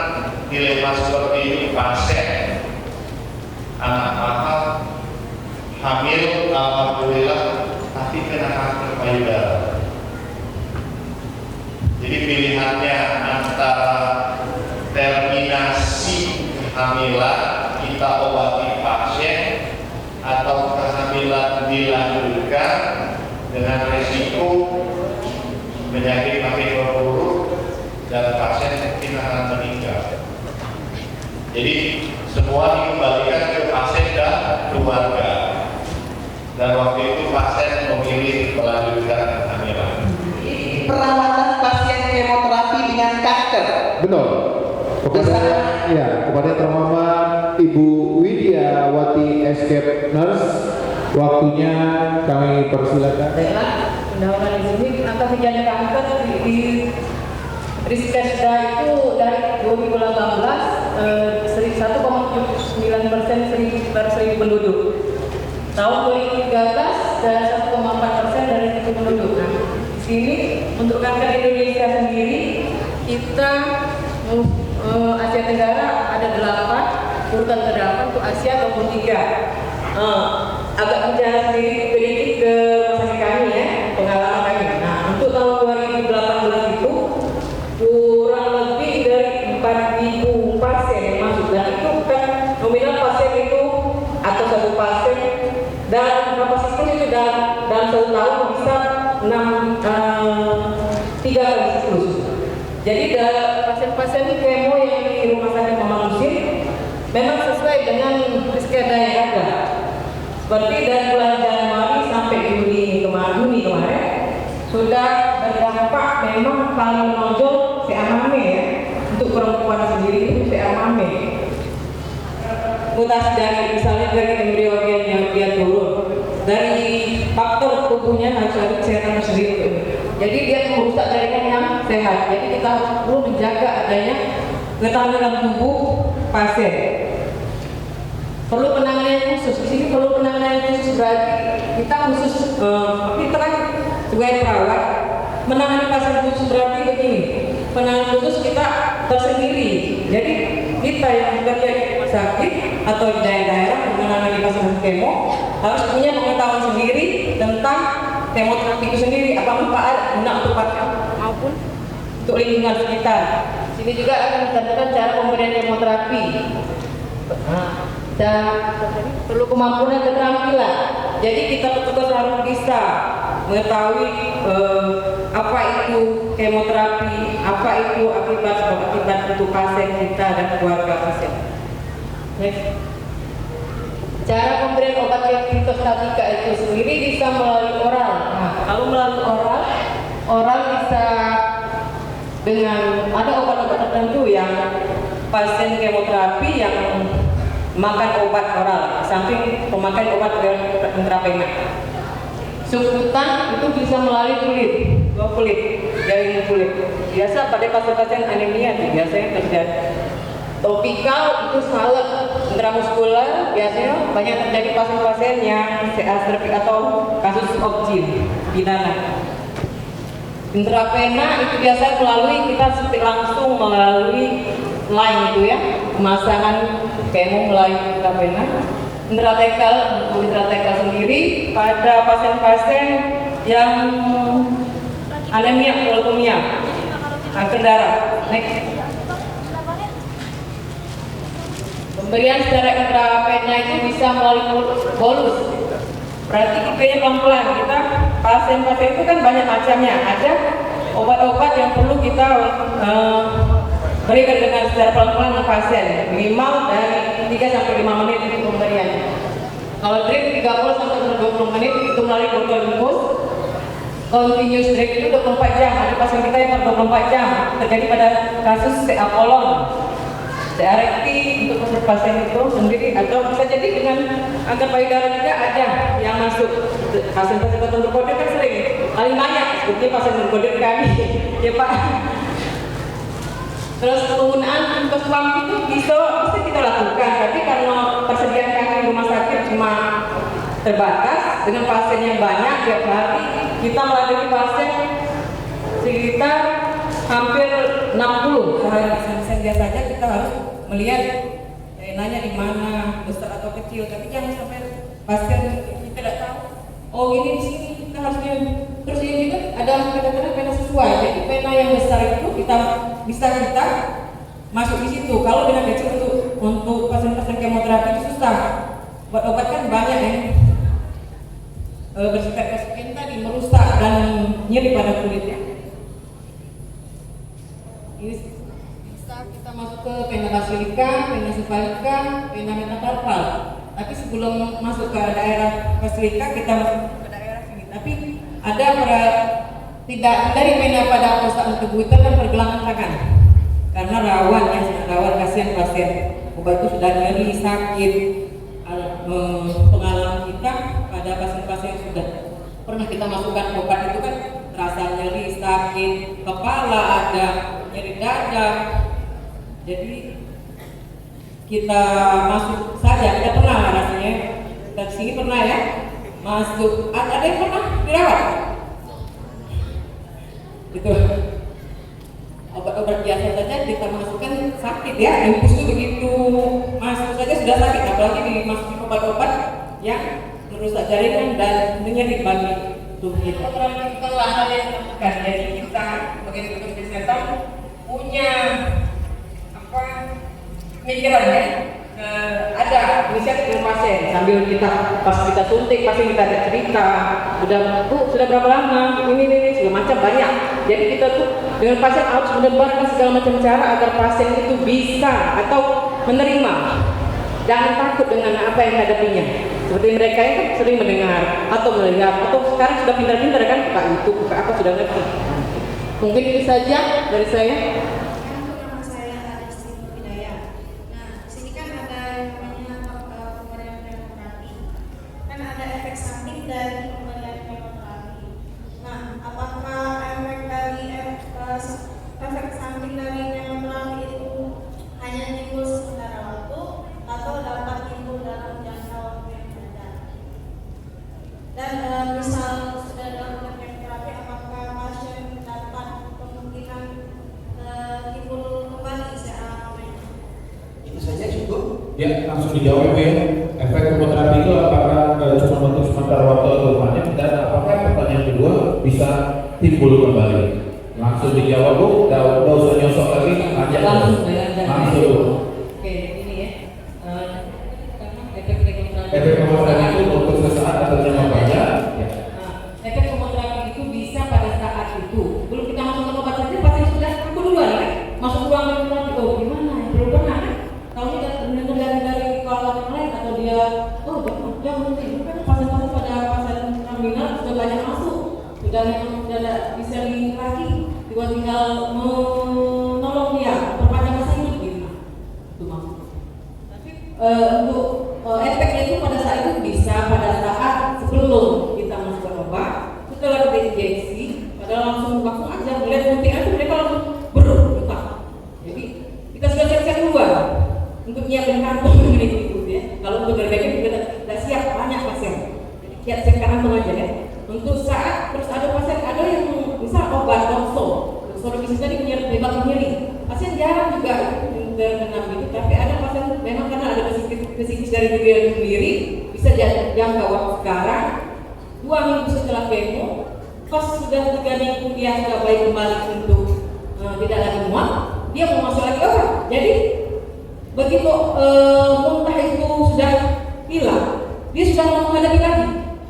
I: dilema seperti ini, pasien anak mahal hamil, alhamdulillah, tapi kena kanker payudara. Jadi pilihannya antara terminasi kehamilan, kita obati pasien, atau kehamilan dilanjutkan dengan risiko penyakit makin memburuk dan pasien mungkin akan meninggal. Jadi semua dikembalikan ke pasien dan keluarga. Dan waktu itu pasien memilih melanjutkan kehamilan.
E: Perawatan pasien kemoterapi dengan kanker.
F: Betul. Kepada terhormat Ibu Widiawati Escape Nurse, waktunya kami persilakan.
K: Baiklah, pendahuluan di sini angka kejadian kanker di Riskesda itu dari 2018 1,79% per 1000 penduduk. Tahun 2013 dan 1,4% dari 1000 penduduk. Nah, di sini untuk kanker Indonesia sendiri kita Asia Tenggara ada 8, urutan ke-8 untuk Asia 23. Agak bicara sendiri kritik ke masyarakat kami ya, pengalaman kami. Nah, untuk tahun 2018 itu kurang lebih dari 4.000 pasien yang masuk, dan itu bukan nominal pasien itu atau satu pasien, dan kapasitas itu dalam 1 tahun bisa 3 kali siklus. Jadi pasien-pasien kemo yang di rumah sakit Muhammad Musin memang sesuai dengan riskeda yang ada. Seperti dari bulan Januari sampai Juni kemarin sudah berdampak memang paling menonjol CA-MAME ya. Untuk perempuan sendiri itu CA-MAME. Mutasi dari misalnya dari embriogen yang dia turun, dari faktor tubuhnya harus ada kesehatan sendiri. Jadi dia merusak jaringan yang sehat. Jadi kita perlu menjaga adanya ketahanan dalam tubuh pasien. Perlu penanganan khusus. Di sini perlu penanganan khusus, berarti kita khusus kita kan sebagai perawat menangani pasien khusus berarti begini. Penanganan khusus kita tersendiri. Jadi kita yang bekerja di rumah sakit atau di daerah-daerah menangani pasien kemo harus punya pengetahuan sendiri tentang kemoterapi itu sendiri, apa manfaat guna untuk pasien maupun untuk lingkungan sekitar. Sini juga akan ditanyakan cara pemberian kemoterapi. Dan perlu kemampuan dan keterampilan. Jadi kita petugas harus bisa mengetahui apa itu kemoterapi, apa itu akibat untuk pasien kita dan keluarga pasien. Next. Cara pemberian obat yang fitostatika itu sendiri bisa melalui oral. Nah, kalau melalui oral, orang bisa dengan ada obat-obat tertentu yang pasien kemoterapi yang makan obat oral, samping pemakaian obat intravena. Subkutan itu bisa melalui kulit, jaringan kulit. Biasa pada pasien-pasien anemia biasanya terjadi. Topikal itu salep intramuskular, biasanya banyak terjadi pasien-pasien yang CA cervix atau kasus obgyn pidana. Intravena itu biasa kita suntik langsung melalui line itu ya, pemasangan kemo melalui intravena. Intratekal sendiri pada pasien-pasien yang anemia, leukemia, kanker darah. Next. Pemberian secara intravena itu bisa melalui bolus. Berarti kayaknya pelan-pelan. Kita pasien-pasien itu kan banyak macamnya. Ada obat-obat yang perlu kita berikan dengan secara pelan-pelan ke pasien, minimal dari 3 sampai 5 menit itu pemberian. Kalau drip 30 sampai 20 menit itu melalui botol glucose. Continuous drip itu 24 jam. Ada pasien kita yang 24 jam. Terjadi pada kasus CA kolon, CA rekti untuk pasien itu sendiri, atau bisa jadi dengan kanker payudara juga ada yang masuk. Pasien-pasien tertentu kode kan sering, paling banyak seperti pasien berkode kami, ya Pak. Terus penggunaan infus pump itu bisa kita lakukan, tapi karena persediaan kami di rumah sakit cuma terbatas dengan pasien yang banyak tiap hari, kita melayani pasien sekitar hampir 60 sehari. Biasa saja kita harus melihat nanya di mana, besar atau kecil, tapi jangan sampai pasien kita tidak tahu. Oh ini di sini kita harusnya. Terus ini juga ada kadang-kadang pena sesuai. Jadi pena yang besar itu kita bisa masuk di situ. Kalau pena kecil untuk pasien-pasien kemoterapi itu susah. Obat-obat kan banyak yang bersifat resisten tadi, merusak dan nyeri pada kulitnya. Ini bisa kita masuk ke pena basilika, pena cephalika, pena metacarpal. Tapi sebelum masuk ke daerah basilika kita masuk ke daerah sini. Tapi ada tidak dari pena pada perusahaan tubuh itu kan pergelangan tangan. Karena rawan ya, rawan kasihan pasien. Obat itu sudah nyeri, sakit. Pengalaman kita pada pasien-pasien yang sudah pernah kita masukkan obat itu kan rasa nyeri, sakit, kepala ada, nyeri dada. Jadi kita masuk saja, kita pernah rasanya dari sini pernah ya masuk. Ada yang pernah dirawat? Gitu. Obat-obat biasa saja kita masukkan sakit ya, infus itu begitu masuk saja sudah sakit, apalagi dimasukin obat-obat yang merusak jaringan dan menyeri bagi tubuh kita. Kita hal yang lakukan, jadi kita sebagai dokter kesehatan punya pemikiran ya. Ada misalnya dengan pasien sambil kita pas kita suntik pasti kita ada cerita udah sudah berapa lama ini segala macam banyak. Jadi kita tuh dengan pasien harus mendebarkan segala macam cara agar pasien itu bisa atau menerima, jangan takut dengan apa yang dihadapinya. Seperti mereka yang kan sering mendengar atau melihat atau sekarang sudah pintar-pintar kan buka itu buka apa sudah ngerti. Mungkin itu saja dari saya.
J: Dari pemberian kemoterapi. Nah, apakah efek samping dari kemoterapi itu hanya timbul sementara waktu atau dapat timbul dalam jangka waktu yang panjang? Dan misal sudah dalam kemoterapi, apakah pasien dapat kemungkinan timbul kembali secara
E: Itu saja cukup?
F: Ya, langsung dijawab ya. Efek kemoterapi itu apakah cuma untuk sementara waktu atau panjang, dan apakah pertanyaan kedua bisa timbul kembali? Langsung dijawab Bu, nggak usah nyosok lagi, aja langsung.
K: Oke, ini ya. Efek
F: kemoterapi itu untuk sesaat atau jangka panjang.
K: Efek kemoterapi itu bisa pada saat itu. Belum kita masuk ke obat saja, pasti sudah aku duluan kan? Masuk ruang kemoterapi, oh gimana? Belum pernah kan? Tahu dari kawan lain atau dia, oh sudah tidak bisa lagi, tinggal menolong dia perpanjang masa hidup gitu. Itu maksudnya. Tapi untuk efeknya itu pada saat itu bisa pada saat sebelum kita masuk obat, setelah kita injeksi, padahal langsung aja melihat suntikan itu mereka langsung berubah. Jadi kita sudah siap-siap duluan untuk nyiapin kantong ini ya. Kalau untuk berbeda kita sudah siap banyak pasien. Jadi siap-siap kantong aja ya. Untuk saat terus ada pasien ada yang misal obat dorsal tadi menyebabkan nyeri. Pasien jarang juga terkena gitu, tapi ada pasien memang karena ada psikis dari diri sendiri bisa jangka waktu sekarang 2 minggu setelah kemo, pas sudah 3 minggu dia sudah baik kembali untuk tidak lagi mual, dia mau masuk lagi obat. Jadi begitu muntah itu sudah hilang, dia sudah mau menghadapi lagi.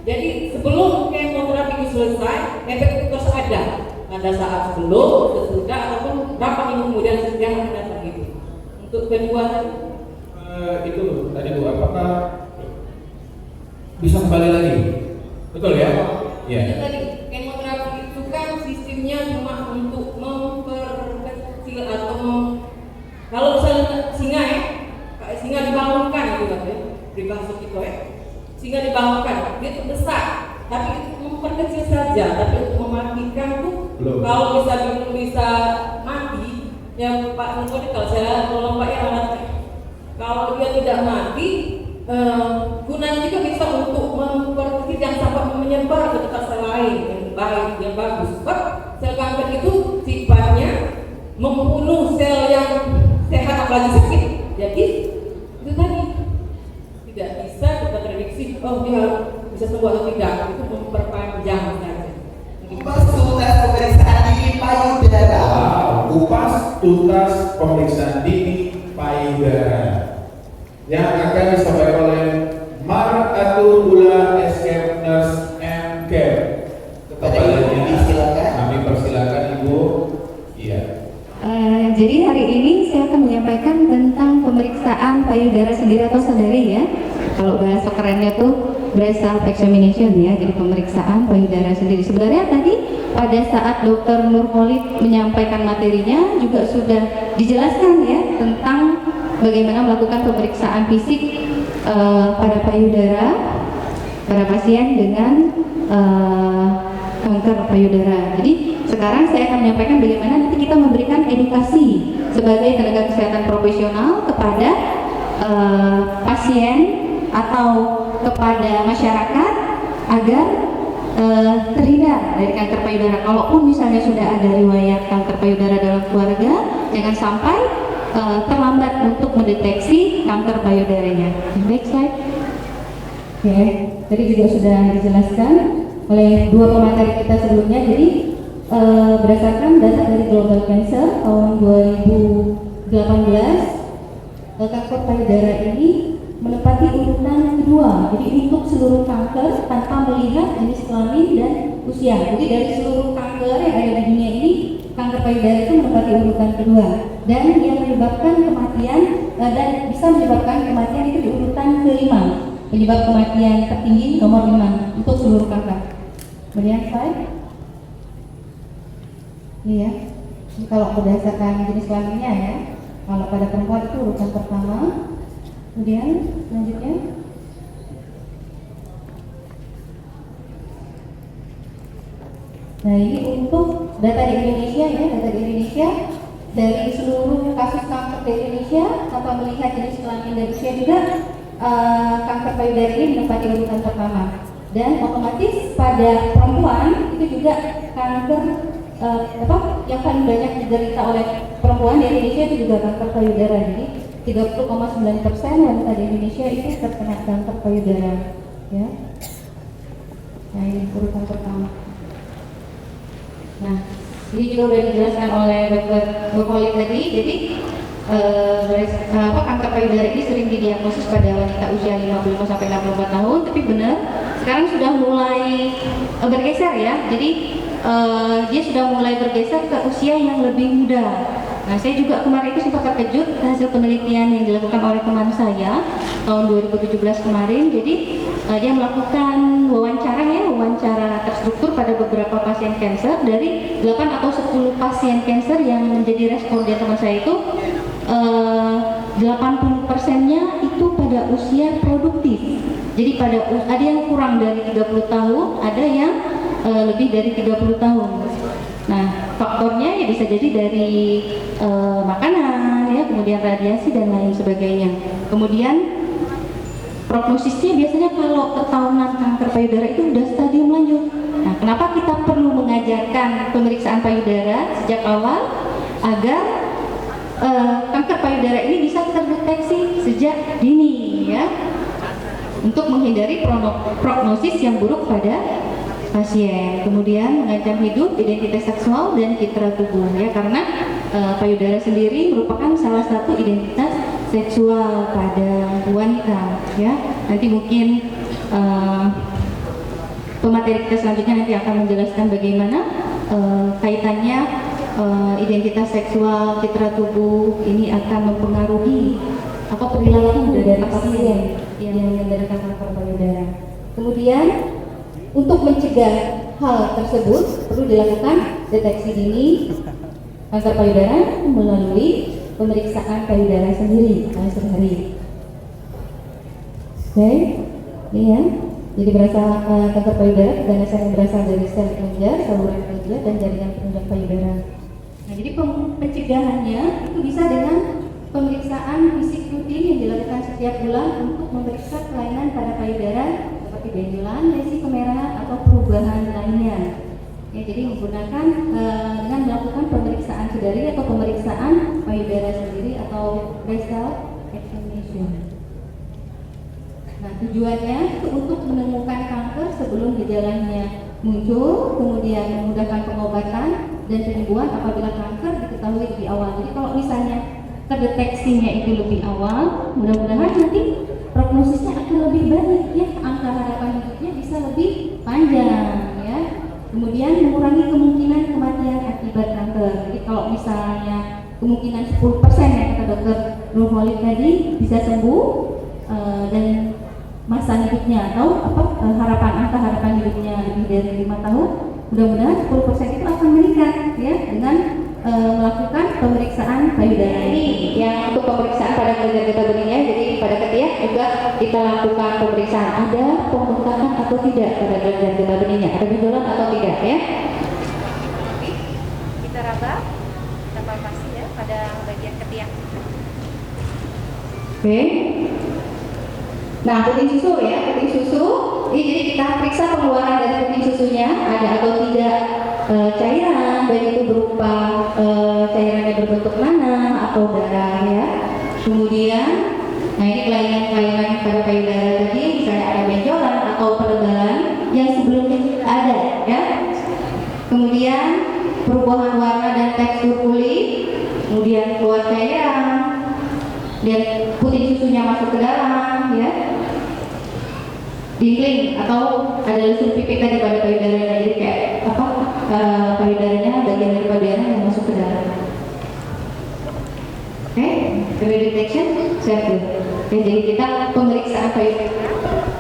K: Jadi sebelum kemoterapi itu selesai, efek itu terus ada pada saat sebelum, sesudah, ataupun berapa minggu kemudian sedang akan datang gitu. Untuk kedua
F: itu tadi Bu, apakah bisa kembali lagi? Betul ya? Iya.
K: Itu tadi kemoterapi itu kan sistemnya cuma untuk memperkecil atau kalau misalnya singa dibangunkan gitu kan ya, di kasus itu ya. Singa dibangunkan, dia tuh besar, tapi memperkecil saja, tapi untuk mematikan tuh belum. Kalau bisa mati, ya Pak Nukoni kalau saya tolong Pak ya alatnya. Kalau dia tidak mati, gunanya juga bisa untuk memperkecil yang sampai menyebar ke tempat sel lain yang baik, yang bagus. Sebab sel kanker itu sifatnya membunuh sel yang sehat apalagi sakit. Jadi itu tadi tidak bisa kita prediksi dia bisa sembuh atau tidak, itu memperpanjang saja.
E: Kupas tuntas pemeriksaan dini payudara.
F: Kupas tuntas pemeriksaan dini payudara yang akan disampaikan oleh Mar'atul Ula SK Nurse and Care.
E: Kepada Ibu silakan.
F: Kami persilakan Ibu. Iya.
G: Jadi hari ini saya akan menyampaikan tentang pemeriksaan payudara sendiri atau saudari ya. Kalau bahasa kerennya tuh breast self examination ya. Jadi pemeriksaan payudara sendiri. Sebenarnya tadi pada saat Dr. Nurholis menyampaikan materinya juga sudah dijelaskan ya tentang bagaimana melakukan pemeriksaan fisik pada payudara pada pasien dengan kanker payudara. Jadi sekarang saya akan menyampaikan bagaimana nanti kita memberikan edukasi sebagai tenaga kesehatan profesional kepada pasien atau kepada masyarakat agar terhindar dari kanker payudara. Kalaupun misalnya sudah ada riwayat kanker payudara dalam keluarga, jangan sampai terlambat untuk mendeteksi kanker payudaranya. Next slide. Oke, tadi juga sudah dijelaskan oleh dua pemateri kita sebelumnya. Jadi berdasarkan data dari Global Cancer tahun 2018, kanker payudara ini menempati urutan kedua. Jadi untuk seluruh kanker tanpa melihat jenis kelamin dan usia. Jadi dari seluruh kanker yang ada di dunia ini, kanker payudara itu menempati urutan kedua. Dan yang menyebabkan kematian dan bisa menyebabkan kematian itu di urutan kelima. Penyebab kematian tertinggi nomor 5 untuk seluruh kanker. Kemudian slide. Ini ya. Ini kalau berdasarkan jenis kelaminnya ya. Kalau pada perempuan itu urutan pertama. Kemudian selanjutnya. Nah ini untuk data di Indonesia ya, data di Indonesia dari seluruh kasus kanker di Indonesia tanpa melihat jenis kelamin dan usia juga kanker payudara ini menempati urutan pertama. Dan otomatis pada perempuan itu juga kanker yang paling banyak diderita oleh perempuan di Indonesia itu juga kanker payudara. Jadi 30,9% wanita di Indonesia itu terkena kanker payudara. Ya. Nah ini urutan pertama. Nah, ini juga sudah dijelaskan oleh Dr. Nurholis tadi. Jadi kanker payudara ini sering didiagnosis pada wanita usia 55 sampai 64 tahun, tapi benar sekarang sudah mulai bergeser ya. Jadi dia sudah mulai bergeser ke usia yang lebih muda. Nah, saya juga kemarin itu sempat terkejut hasil penelitian yang dilakukan oleh teman saya tahun 2017 kemarin. Jadi dia melakukan wawancara struktur pada beberapa pasien kanker. Dari 8 atau 10 pasien kanker yang menjadi responden teman saya itu 80%-nya itu pada usia produktif. Jadi ada yang kurang dari 30 tahun, ada yang lebih dari 30 tahun. Nah, faktornya ya bisa jadi dari makanan, ya, kemudian radiasi dan lain sebagainya. Kemudian prognosisnya biasanya kalau ketahuan kanker payudara itu udah stadium lanjut. Nah, kenapa kita perlu mengajarkan pemeriksaan payudara sejak awal agar kanker payudara ini bisa terdeteksi sejak dini, ya, untuk menghindari prognosis yang buruk pada pasien. Kemudian mengancam hidup, identitas seksual dan citra tubuh, ya, karena payudara sendiri merupakan salah satu identitas seksual pada wanita, ya. Nanti mungkin pemateri kita selanjutnya nanti akan menjelaskan bagaimana kaitannya identitas seksual, citra tubuh ini akan mempengaruhi perilaku dari pasien yang menderita kanker payudara. Kemudian untuk mencegah hal tersebut perlu dilakukan deteksi dini kanker payudara melalui pemeriksaan payudara sendiri sehari. Oke, ini ya. Jadi kanker payudara keganasan yang berasal dari sel kelenjar, saluran kelenjar dan jaringan penunjang payudara. Nah, jadi pencegahannya itu bisa dengan pemeriksaan fisik rutin yang dilakukan setiap bulan untuk memeriksa kelainan pada payudara seperti benjolan, lesi kemerahan atau perubahan lainnya. Ya, jadi menggunakan dengan melakukan pemeriksaan sedari atau pemeriksaan payudara sendiri atau rectal examination. Nah, tujuannya itu untuk menemukan kanker sebelum gejalanya muncul, kemudian memudahkan pengobatan dan penyembuhan apabila kanker diketahui lebih awal. Jadi kalau misalnya terdeteksinya itu lebih awal, mudah-mudahan nanti prognosisnya akan lebih baik, ya, angka harapan hidupnya bisa lebih panjang, ya. Kemudian mengurangi kemungkinan kematian akibat kanker. Jadi kalau misalnya kemungkinan 10% yang kata dokter Nurholis tadi bisa sembuh dan masa hidupnya atau angka harapan hidupnya lebih dari 5 tahun, mudah-mudahan 10% itu akan meningkat, ya, dengan melakukan pemeriksaan payudara ini. Yang untuk pemeriksaan pada kelenjar getah benihnya, jadi pada ketiak juga kita lakukan pemeriksaan ada pembengkakan atau tidak pada kelenjar getah benihnya, ada benjolan atau tidak, ya. Kita raba, kita palpasi, ya, pada bagian ketiak. Oke. Nah, puting susu, ya, puting susu. Ini jadi kita periksa pengeluaran dari puting susunya ada atau tidak cairan, baik itu berupa cairannya berbentuk nanah atau darah, ya. Kemudian, nah ini kelainan-kelainan pada payudara tadi, misalnya ada benjolan atau penebalan yang sebelumnya tidak ada, ya. Kemudian perubahan warna dan tekstur kulit, kemudian keluar cairan, dan puting susunya masuk ke dalam, ya. Dingling atau ada lesung pipit tadi pada payudaranya, jadi kayak payudaranya, bagian dari payudara yang masuk ke dalam. Oke, early detection, safety. Oke, jadi kita pemeriksaan payudara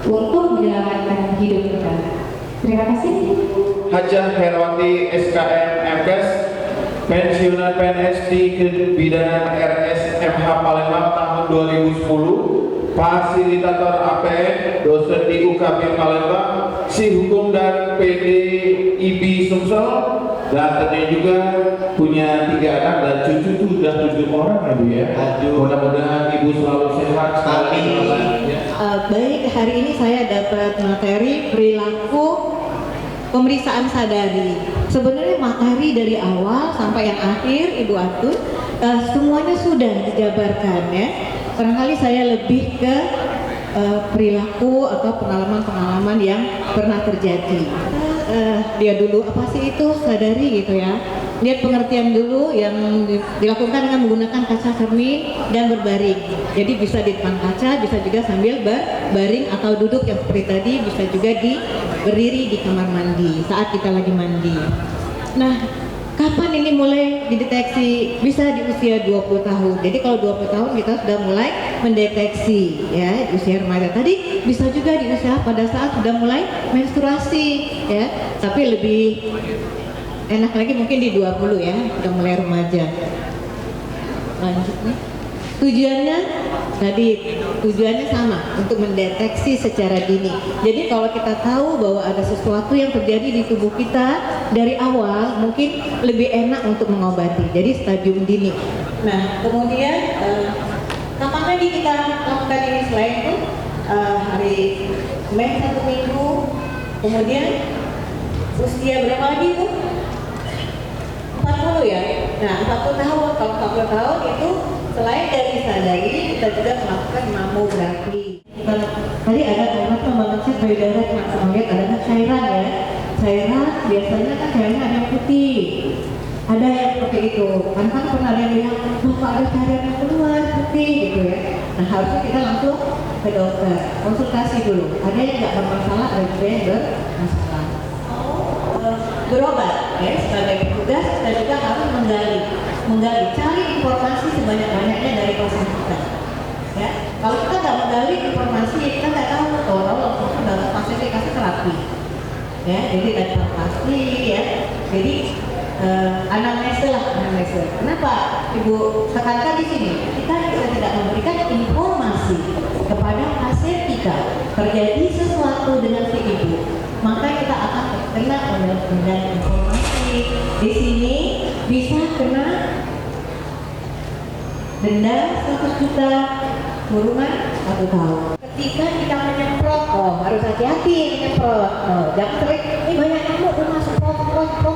G: untuk menyelamatkan hidup kita. Terima kasih.
F: Hajah Herwati SKM MKes, pensiunan PNS di Kebidanan RSMH Palembang tahun 2010, fasilitator APN, dosen di UKB Palembang, si hukum dan PDIB Sumsel, dan tentunya juga punya 3 anak dan cucu itu sudah 7 orang, ya Bu, ya. Mudah-mudahan Ibu selalu sehat.
L: Baik, hari ini saya dapat materi perilaku pemeriksaan sadari. Sebenarnya materi dari awal sampai yang akhir Ibu Atun semuanya sudah dijabarkan, ya. Barangkali saya lebih ke perilaku atau pengalaman-pengalaman yang pernah terjadi. Dia dulu apa sih itu sadari gitu, ya. Lihat pengertian dulu yang dilakukan dengan menggunakan kaca cermin dan berbaring. Jadi bisa di depan kaca, bisa juga sambil berbaring atau duduk yang seperti tadi, bisa juga berdiri di kamar mandi saat kita lagi mandi. Nah, Kapan ini mulai dideteksi? Bisa di usia 20 tahun. Jadi kalau 20 tahun kita sudah mulai mendeteksi ya di usia remaja. Tadi bisa juga di usia pada saat sudah mulai menstruasi ya. Tapi lebih enak lagi mungkin di 20 ya, sudah mulai remaja. Lanjut nih. Tujuannya sama untuk mendeteksi secara dini. Jadi kalau kita tahu bahwa ada sesuatu yang terjadi di tubuh kita dari awal, mungkin lebih enak untuk mengobati. Jadi stadium dini. Nah, kemudian kapan lagi kita lakukan ini selain itu hari Mei 1 minggu, kemudian usia berapa lagi itu? 40 ya. Nah, 40 tahun. Kalau 40 tahun itu selain dari sadari, kita juga melakukan mamografi. Tadi ada kalimat pembangunan payudara, cuma lihat ada cairan ya. Cairan biasanya kan cairannya ada yang putih, ada yang seperti itu. Kan pernah ada yang bilang, kok ada cairan yang keluar putih gitu ya. Nah, harusnya kita langsung ke dokter, konsultasi dulu. Ada yang nggak bermasalah, ada juga yang bermasalah. Berobat ya, sebagai petugas kita juga harus menggali, cari informasi sebanyak-banyaknya dari pasien kita. Ya, kalau kita nggak menggali informasi, kita nggak tahu langsung dalam pasien dikasih terapi. Ya, jadi ada pasti ya. Jadi anamnesa. Kenapa Ibu tekankan di sini? Kita tidak memberikan informasi kepada pasien kita terjadi sesuatu dengan si ibu, maka kita akan terkena dengan informasi. Di sini bisa kena denda 100 juta, kurungan 1 tahun. Ketika kita menyemprot, harus hati-hati menyemprot. Jangan sering, ini banyak nyamuk rumah semprot,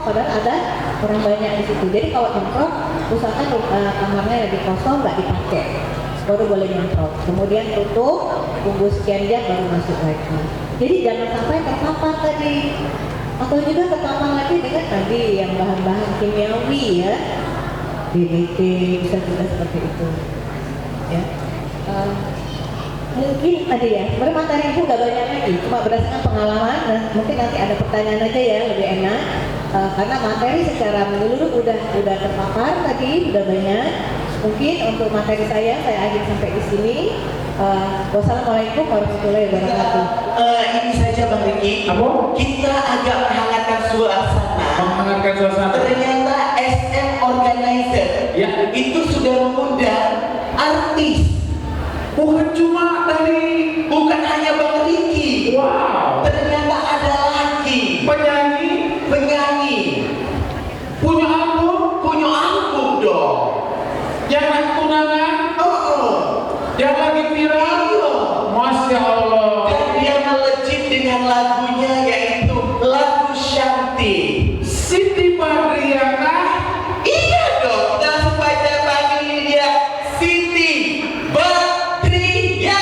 L: padahal ada orang banyak di situ. Jadi kalau nyemprot, usahakan kamarnya lebih kosong, nggak dipakai, baru boleh nyemprot. Kemudian tutup, tunggu sekian jam baru masuk lagi. Jadi jangan sampai terpapar tadi, atau juga terpapar lagi dengan tadi yang bahan-bahan kimiawi ya, DDT bisa juga seperti itu. Ya. Mungkin tadi ya, sebenarnya materi ibu nggak banyak lagi, cuma berdasarkan pengalaman dan mungkin nanti ada pertanyaan aja ya, lebih enak. Karena materi secara menyeluruh udah terpapar tadi, udah banyak. Mungkin untuk materi saya akhiri sampai di sini. Wassalamualaikum warahmatullahi wabarakatuh.
E: Ini saja Bang Riki. Kita agak menghangatkan suasana. Ternyata SM Organizer itu sudah mengundang artis. Bukan hanya Bang Riki.
F: Wow.
E: Ternyata ada lagi penyanyi. Punya album dong.
F: Yang lagi tunangan? Yang lagi viral? Masya Allah.
E: Dan dia melejit dengan lagunya, yaitu lagu Shanti.
F: Siti Badriana.
E: Iya dong, kita langsung baca panggil dia Siti Badriana.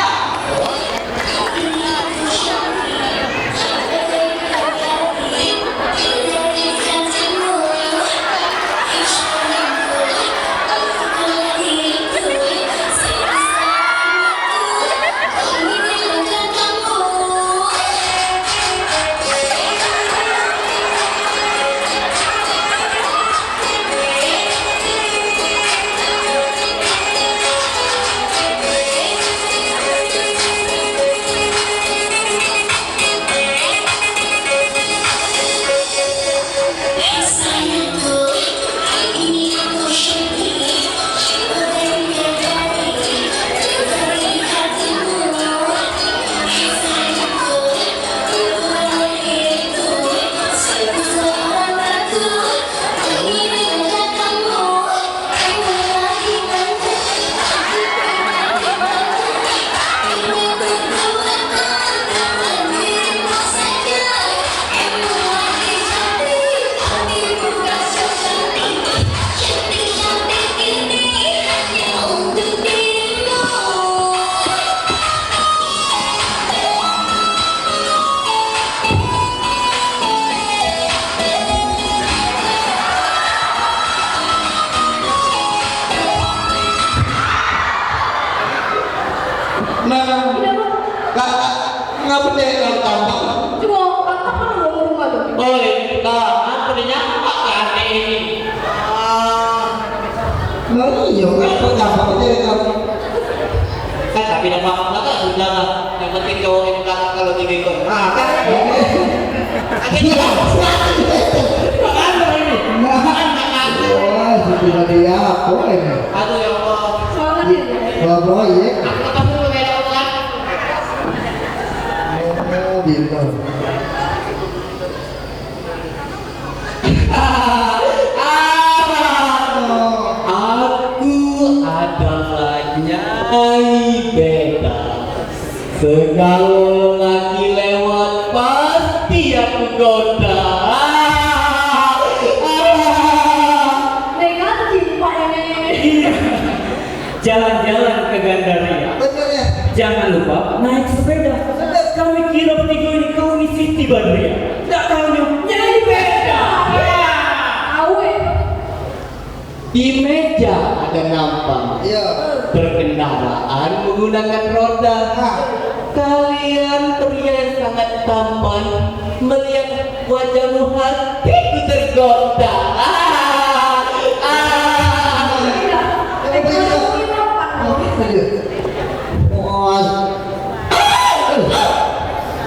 F: Nggak berdaya tambah.
K: Cuma apa ngomong rumah tuh?
A: Boleh, apa ini?
M: iya, gampang aja kamu.
A: Kan tapi dan mama kan sudah lah. Yang penting cowok yang belakang kalau digendong. Nah, kan. Akhirnya
M: Wah, sudah dia apa ini?
A: aduh ya Allah.
M: Bapak iya.
A: Aku ketemu lu kayak orang.
M: Oh, gitu.
A: Aku adalah Nyai Beta. Segala lagi lewat pasti aku goda.
K: Negatif Pak ini.
A: Jalan-jalan ke Gandaria.
M: Bener ya?
A: Jangan lupa naik sepeda. Kami kira bertiga ini kaum Siti Badriah. Tak tahunya Nyai Beta.
K: Awe.
A: Di meja ada nampak.
M: Iya.
A: Berkendaraan menggunakan roda. Kalian pria yang sangat tampan, melihat wajahmu hatiku tergoda.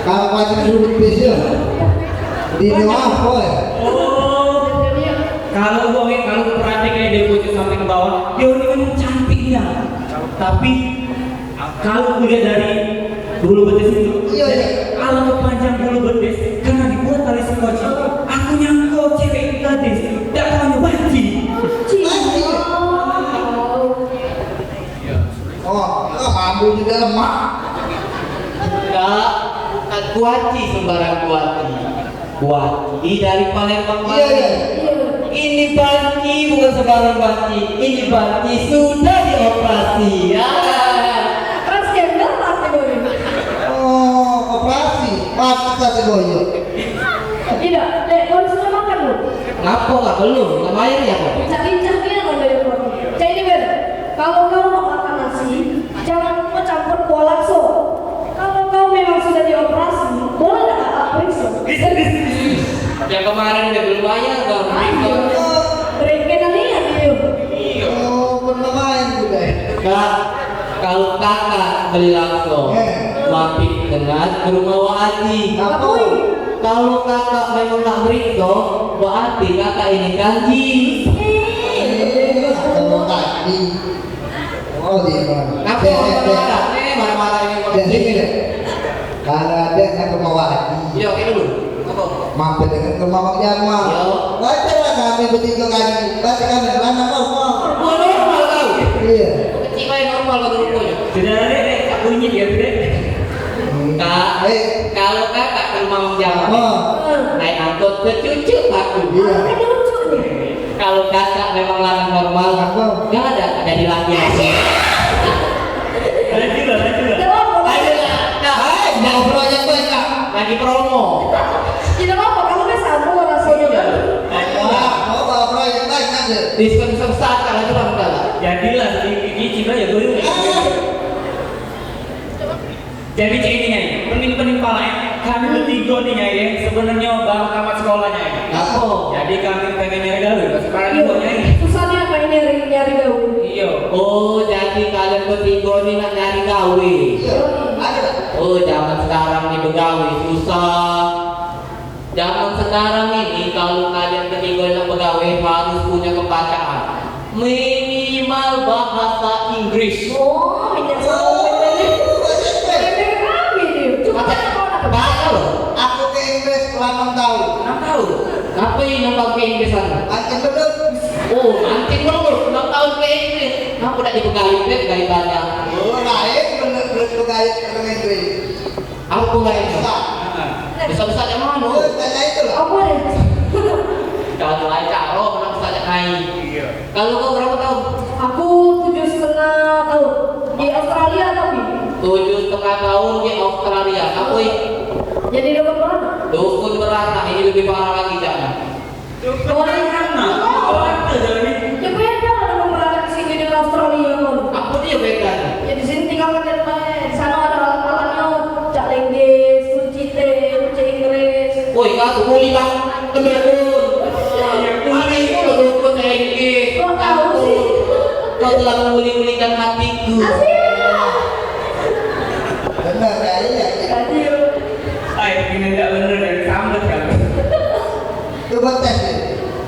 M: Kalau macam dulu bisa di apa ya?
A: Oh, kalau perhatiin kayak dia bocor sampai ke bawah, dia ini memang cantiknya. Tapi kalau kulihat dari bulu betis itu, kalau panjang bulu betis karena dibuat tali skoci, aku nyangkut cewek gadis, tak tahu banci.
M: Oh, mampu juga lemah.
A: Enggak, bukan kuaci sembarang kuaci. Kuaci dari Palembang.
M: Iya.
A: Ini banci bukan sembarang banci. Ini banci sudah dioperasi. Ya.
K: Transgender pasti boleh.
M: Oh, operasi. Paksa si Boyo.
K: Tidak, Dek, baru sudah makan lu.
A: Ngapa nggak belum? Nggak bayar ya kok?
K: Bincang-bincang dia lo dari roti. Jadi ini bener. Kalau kau mau makan nasi, jangan lupa campur kuah lakso. Kalau kau memang sudah dioperasi, boleh nggak tak periksa?
A: Yang kemarin udah belum bayar bang.
K: Berikan lihat itu.
M: Oh, pernah main juga.
A: Kak, kalau kakak beli langsung, mampir dengan ke rumah Wati.
M: Apa?
A: Kalau kakak memang nak berito, berarti kakak ini kanji.
M: Kalau tadi. Oh, di mana?
A: Ngapa marah-marah? Marah-marah ini.
M: Jadi deh. Kalau ada yang ke rumah Wati.
A: Iya, ini dulu. Apa?
M: Mampir dengan ke rumah Bang Jamal. Wajar lah kami bertiga kali. Berarti kami mana normal.
A: Normal kau.
M: Iya.
A: Kecil kayak normal kalau rupanya. Sudah ada deh, tak bunyi dia deh. Kak, kalau kakak ke rumah Bang Jamal, naik angkot ke cucu aku.
M: Iya.
A: Kalau kakak memang lanang normal, nggak ada di laki aja. Lanjut lah. Nah, proyek gue kak, lagi promo.
K: Tidak apa, kalau nggak sambung rasanya kan.
M: Mau bawa proyek lain aja.
A: Diskon sebesar kalau itu bang Dala. Jadilah sedikit cina ya gue. Jadi ini nih, pening-pening pala kami bertiga nih ya, sebenarnya baru tamat sekolahnya ya. Apa? Jadi kami pengen nyari gawe, sekarang juga nyari.
K: Susahnya apa ini nyari gawe?
A: Iya. Oh, jadi kalian bertiga nih nak nyari gawe.
M: Iya. Ada.
A: Oh, zaman sekarang nih begawe susah. Zaman sekarang ini kalau kalian bertiga nak begawe harus punya kebacaan. Minimal bahasa Inggris.
K: Oh, ini
M: Aku ke Inggris selama 6 tahun.
A: 6 tahun. Ngapain nambah ke Inggris sana?
M: Anjing bener.
A: Oh, nanti dulu 6 tahun ke Inggris. Kenapa udah dipegawai dari banyak?
M: Oh, lain bener pegawai orang Inggris.
A: Aku lain. Bisa-bisa yang mana?
M: Oh, tanya itu lah.
K: Apa ya?
A: Kalau lain caro, kenapa saja naik? Kalau kau berapa tahun?
K: Aku 7,5 tahun di Australia tapi.
A: 7,5 tahun di Australia. Apa ini?
K: Jadi dokter beranak.
A: Dukun beranak, ini lebih parah lagi jangan. Dukun beranak? Apa jalan ini?
K: Ya beda lah dokter beranak di sini di Australia kan.
A: Apa dia bedanya?
K: Ya di sini tinggal pakai di sana ada alat-alatnya, cak lenggis, kunci teh, kunci Inggris.
A: Woi, kau kuli bang, kedukun. Kuli itu kedukun Inggris.
K: Kok tahu sih?
A: Kau
M: Benar ya, iya.
A: Ini tidak benar dari sambut kan.
M: Coba tes deh.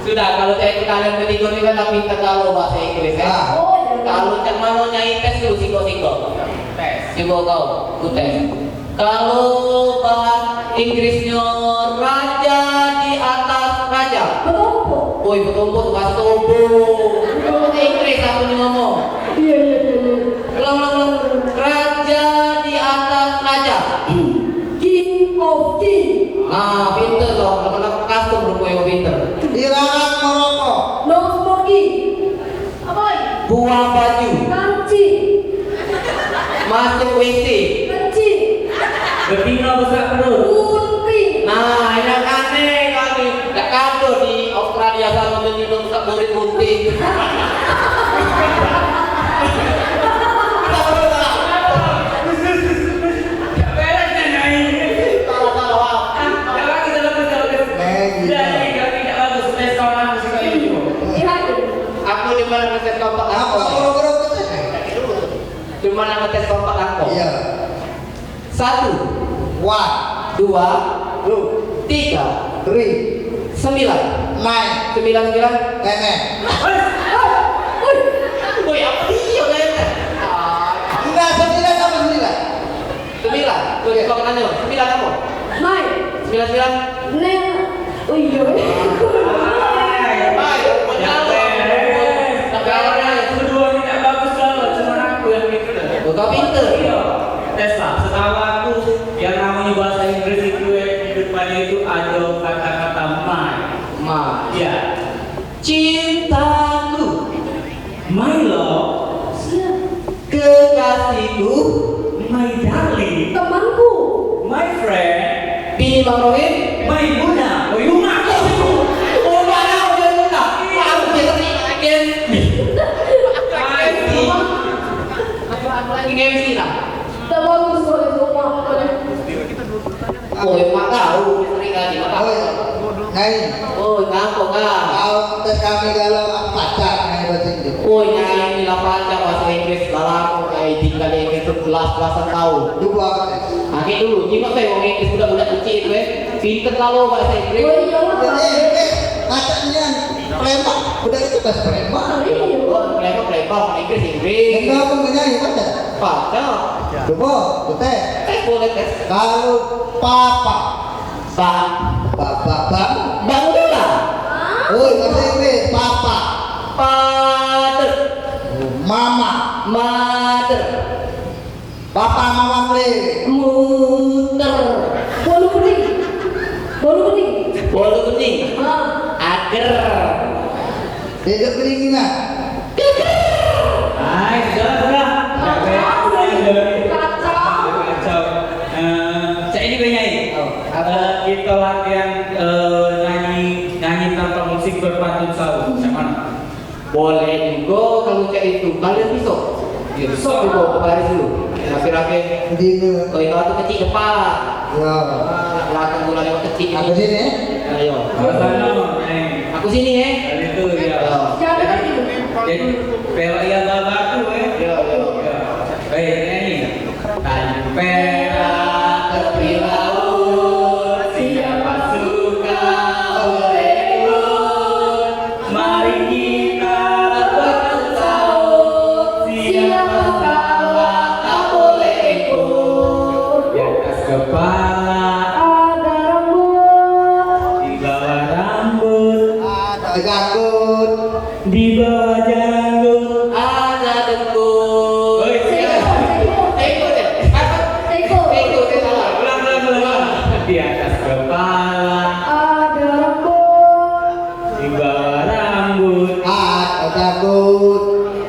N: Sudah, kalau saya kalian bertiga ini kan pintar tahu bahasa Inggris ya. Kalau cak mau nyai tes dulu siko-siko. Tes. Coba kau, ku tes. Kalau bahasa Inggrisnya raja di atas raja. Betumpuk. Woi, betumpuk bahasa tubuh. Inggris aku nih ngomong. Iya. Ulang. Raja di atas raja. King of king. Nah, pinter loh. Anak-anak custom rupanya pinter.
M: Dilarang merokok.
N: No smoking. Apa? Buang baju. Kanci. Masuk WC. Kanci.
A: Betina besar perut.
N: Kunti. Nah, ini aneh kali. Gak kado di Australia sama betina besar murid kunti. Cuma nama tes kompak aku.
M: Iya.
N: 1, 2, 3, 9, 9, 9,
M: nenek.
N: Woi, apa dia nenek?
M: Enggak, 9 sama 9.
N: 9, tuh kau nanya 9 kamu? 9, 9,
B: Neng. Oh iya.
A: Kedua tidak bagus kalau cuma aku yang pinter.
N: Kau pinter.
A: Tes lah. Setahu aku yang namanya bahasa Inggris itu di depannya itu ada kata-kata my. Ya.
N: Cintaku,
A: My love.
N: kekasihku,
A: My darling.
B: Temanku.
A: My friend.
N: Bini Bang Rohim,
A: My Bunda. Oh, Yuma.
N: oh mana udah luka? Aku bisa lagi. Aku lagi MC lah.
B: Tak bagus boleh semua.
N: Oh, mak tahu sering kali mak tahu.
M: Nyai.
N: Oh, ngapa enggak?
M: Kau tes kami kalau pacar nyai bahasa Inggris.
N: Oh, nyai ini lah pacar bahasa Inggris dalam kayak tinggal di Inggris belasan tahun.
M: Dua tes.
N: Oke dulu, nyimak saya orang Inggris budak-budak kecil itu pinter kalau bahasa Inggris.
B: Oh iya lah.
M: Kacanya Palembang, udah itu bahasa Palembang.
N: Oh, Palembang, Inggris.
M: Enggak pun nyai baca.
N: Baca.
M: Coba, tes.
N: Boleh tes.
M: Kalau papa,
N: bang udah lah.
M: Oh, bahasa Inggris, papa,
N: father,
M: mama,
N: mother,
M: papa mama
N: muter,
B: Bolu kuning.
N: bolu kuning, agar,
M: tidak beringinan.
A: Sudah. Kacau. Saya ini penyanyi. Kita latihan nyanyi tanpa musik berpantun sahur. Macam mana?
N: boleh juga kalau kayak itu. Kalian besok juga baris dulu. Rapi-rapi. Oh, itu waktu kecil depan.
M: Ya.
N: Belakang gula lewat kecil.
M: Aku sini ya.
N: Ayo. Aku sini ya.
A: Itu ya.
B: Jangan
A: Jadi pelak yang batu
N: Ya.
A: Baik ini. Tempera
N: tepi laut, siapa suka boleh ikut.
A: Mari kita
N: berpantun sahur, siapa kalah tak boleh ikut.
A: di atas kepala,
B: ada rambut.
A: di bawah rambut,
M: Ada ganggut.
A: di bawah janggut.
N: Ada dengkul.
A: Di atas kepala,
B: Ada rambut.
A: di bawah rambut,
M: Ada ganggut.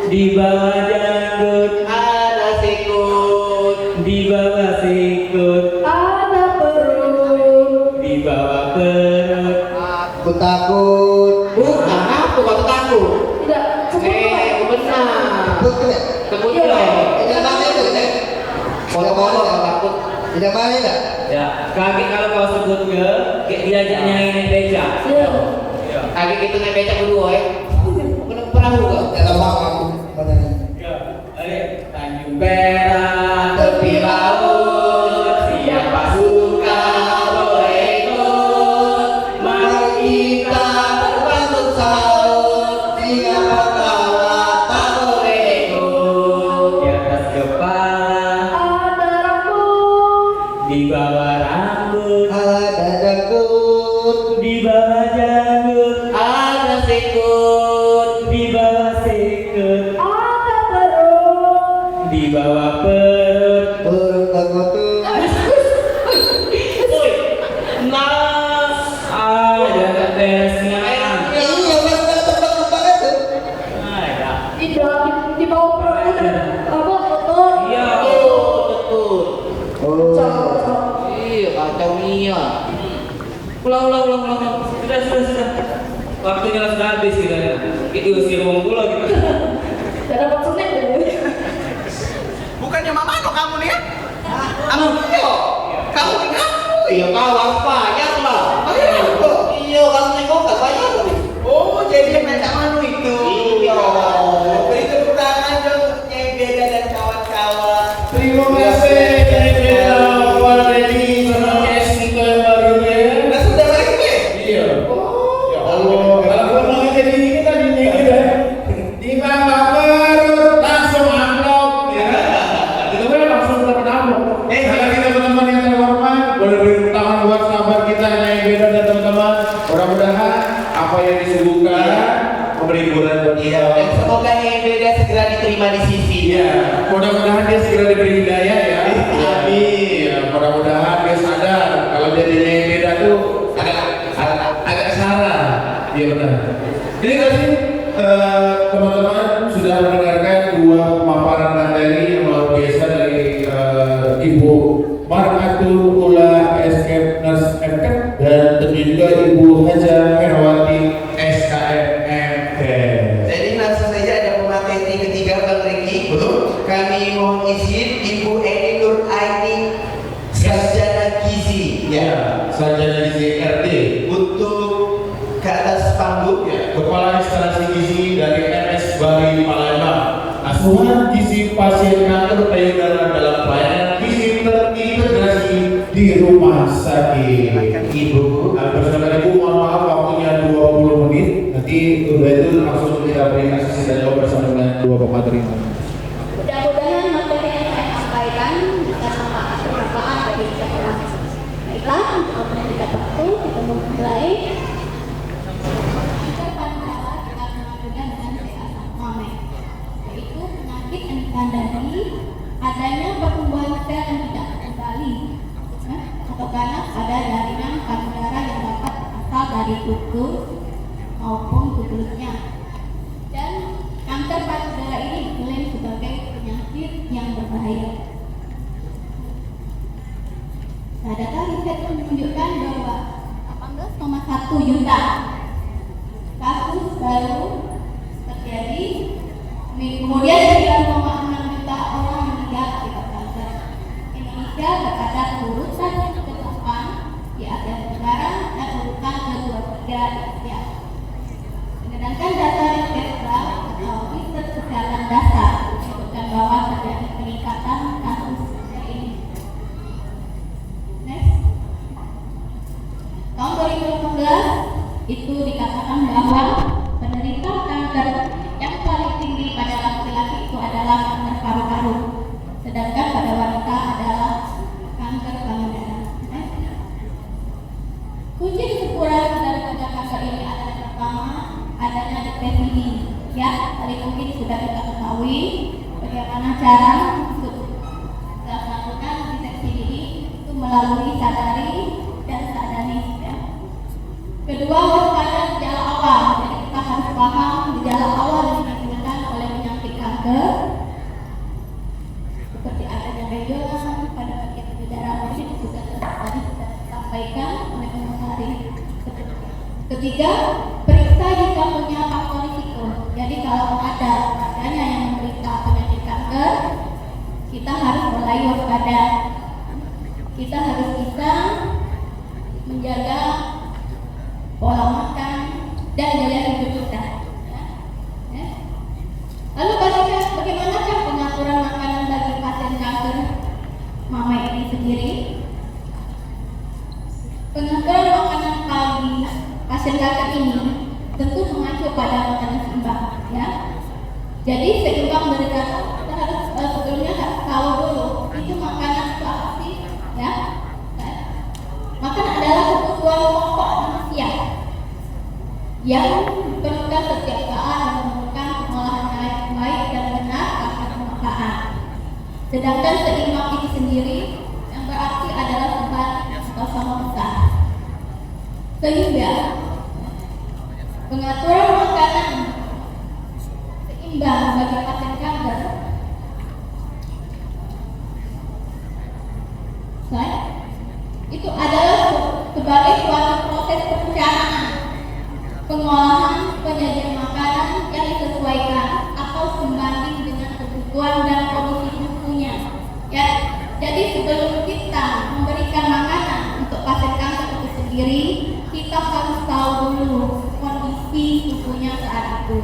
A: di bawah janggut,
N: Ada sikut.
A: di bawah sikut,
B: Ada perut.
A: di bawah perut.
M: Aku takut.
N: Bukan aku takut.
B: Tidak.
N: Benar.
M: Betul ya?
N: Sebut dulu.
M: Tidak mana itu ya?
N: Kalau takut.
M: Tidak mana ya?
A: Ya, kaki kalau kau sebut ke, diajak nyanyi beca.
B: Iya.
N: Kaki kita naik becak berdua ya. Pernah juga.
M: Dalam aku.
A: Ya, tanya. perak tepi laut, siapa suka boleh ikut. Mari kita terbantu saut, siapa kalah tak boleh ikut. Di atas kepala
B: ada rambut,
A: di bawah rambut
M: ada dangdut,
A: di bawah janggut,
N: Ada sikut,
A: di bawah sikut,
B: ada perut.
A: di bawah perut.
M: burung takutut.
N: nah,
A: Ada tesnya.
M: Iya, mas nggak tebak-tebak itu.
A: Ada.
B: Di bawah perut ada apa? Otot.
A: Iya.
N: betul. Iya, kacau Mia.
A: Ulang. Sudah. Waktunya sudah habis kita. Kita diusir wong kula gitu.
B: Gak dapat snack deh.
E: Bukannya mama lo kamu nih ya? Kamu yo, kamu nih kamu.
N: Iya, kawan banyak lah.
E: Ayo,
N: Iya, kamu nengok gak banyak.
E: oh jadi yang ngajak Manu itu.
N: Iya.
E: Beri tepuk tangan dong untuk Nyai Beda dan kawan-kawan.
F: Terima kasih Nyai Beda, Pak Dedi, sama Jessica yang barunya.
E: Nah sudah balik nih.
F: Iya. Ya Allah, kalau gua mau jadi ini kita di Nyai Beda. Di Bangka Perut langsung amplop. Ya. Itu kan langsung dapat amplop. Karena kita teman-teman yang terhormat, boleh beri tangan buat sahabat kita Nyai Beda dan teman-teman. Mudah-mudahan apa yang disuguhkan memberi hiburan buat kita.
E: Dan semoga Nyai Beda segera diterima di sisi.
F: Iya, mudah-mudahan dia segera diberi hidayah ya. Amin. Ya, mudah-mudahan dia sadar kalau jadi Nyai Beda tuh agak salah. Iya benar. Ini kasih teman-teman sudah mendengarkan dua pemaparan materi yang luar biasa dari Ibu Markatul Ula SKM Nurse MK dan tentu juga Ibu Haja Herawati SKM MK.
E: Jadi langsung saja ada pemateri ketiga Bang Riki.
F: Betul.
E: Kami mohon izin Ibu Eni Nur Aini Sarjana Gizi
F: Ya, sarjana gizi RD,
E: untuk ke atas panggung.
F: ya, Kepala Instalasi Gizi dari MS Bali Palembang. Asuhan gizi pasien kanker payudara dalam pelayanan gizi terintegrasi di rumah sakit.
E: Ibu,
F: Bersama Ibu, mohon maaf waktunya 20 menit. Nanti udah itu langsung kita berikan sesi dan jawab bersama dengan dua pemateri.
B: Mudah-mudahan materi yang saya sampaikan bisa bermanfaat bagi kita semua. Baiklah, untuk mendekat waktu kita mulai. Yaitu penyakit yang ditandai adanya pertumbuhan sel yang tidak kembali atau ganas pada jaringan payudara yang dapat berasal dari usus maupun tutulnya. Dan kanker payudara ini diklaim sebagai penyakit yang berbahaya. Data riset menunjukkan bahwa 18,1 juta kasus baru terjadi, kemudian 9,6 juta orang meninggal akibat kanker. Indonesia berada urutan ke-8 di Asia Tenggara dan urutan ke-23 di Asia. Berdasarkan data riset atau riset kesehatan dasar menunjukkan bahwa terjadi peningkatan kasus ini. Next. Tahun 2018 itu dikatakan bahwa penderita kanker yang paling tinggi pada laki-laki itu adalah kanker paru-paru, sedangkan pada wanita adalah kanker payudara. Kunci kesimpulan dari kanker ini adalah pertama, adanya deteksi dini. Ya, tadi mungkin sudah kita ketahui bagaimana cara untuk melakukan deteksi dini itu melalui sadari dan sadari. Ya. Kedua, waspada gejala awal. Jadi kita harus paham gejala awal yang ditimbulkan oleh penyakit kanker, seperti adanya benjolan pada bagian payudara. Ini sudah tadi sudah disampaikan oleh pemateri. Ketiga, periksa jika punya faktor risiko. Jadi kalau ada adanya yang menderita penyakit kanker, kita harus mulai waspada. Kita harus bisa menjaga pola makan dan gaya hidup kita. Lalu bagaimanakah pengaturan makanan bagi
O: pasien kanker ini tentu mengacu pada makanan seimbang, ya. Jadi seimbang berkata kita harus sebelumnya tahu dulu itu makanan itu apa sih, ya. Makan adalah kebutuhan pokok manusia yang diperlukan setiap saat dan memerlukan pengolahan yang baik dan benar akan pemakaian. Sedangkan seimbang itu sendiri yang berarti adalah sebanding atau sama besar. Sehingga pengaturan makanan seimbang bagi pasien kanker itu adalah sebagai suatu proses perencanaan pengolahan penyajian makanan yang disesuaikan atau sebanding dengan kebutuhan dan kondisi tubuhnya, ya. Jadi sebelum kita memberikan makanan untuk pasien kanker itu sendiri, kita harus tahu dulu kondisi tubuhnya saat itu.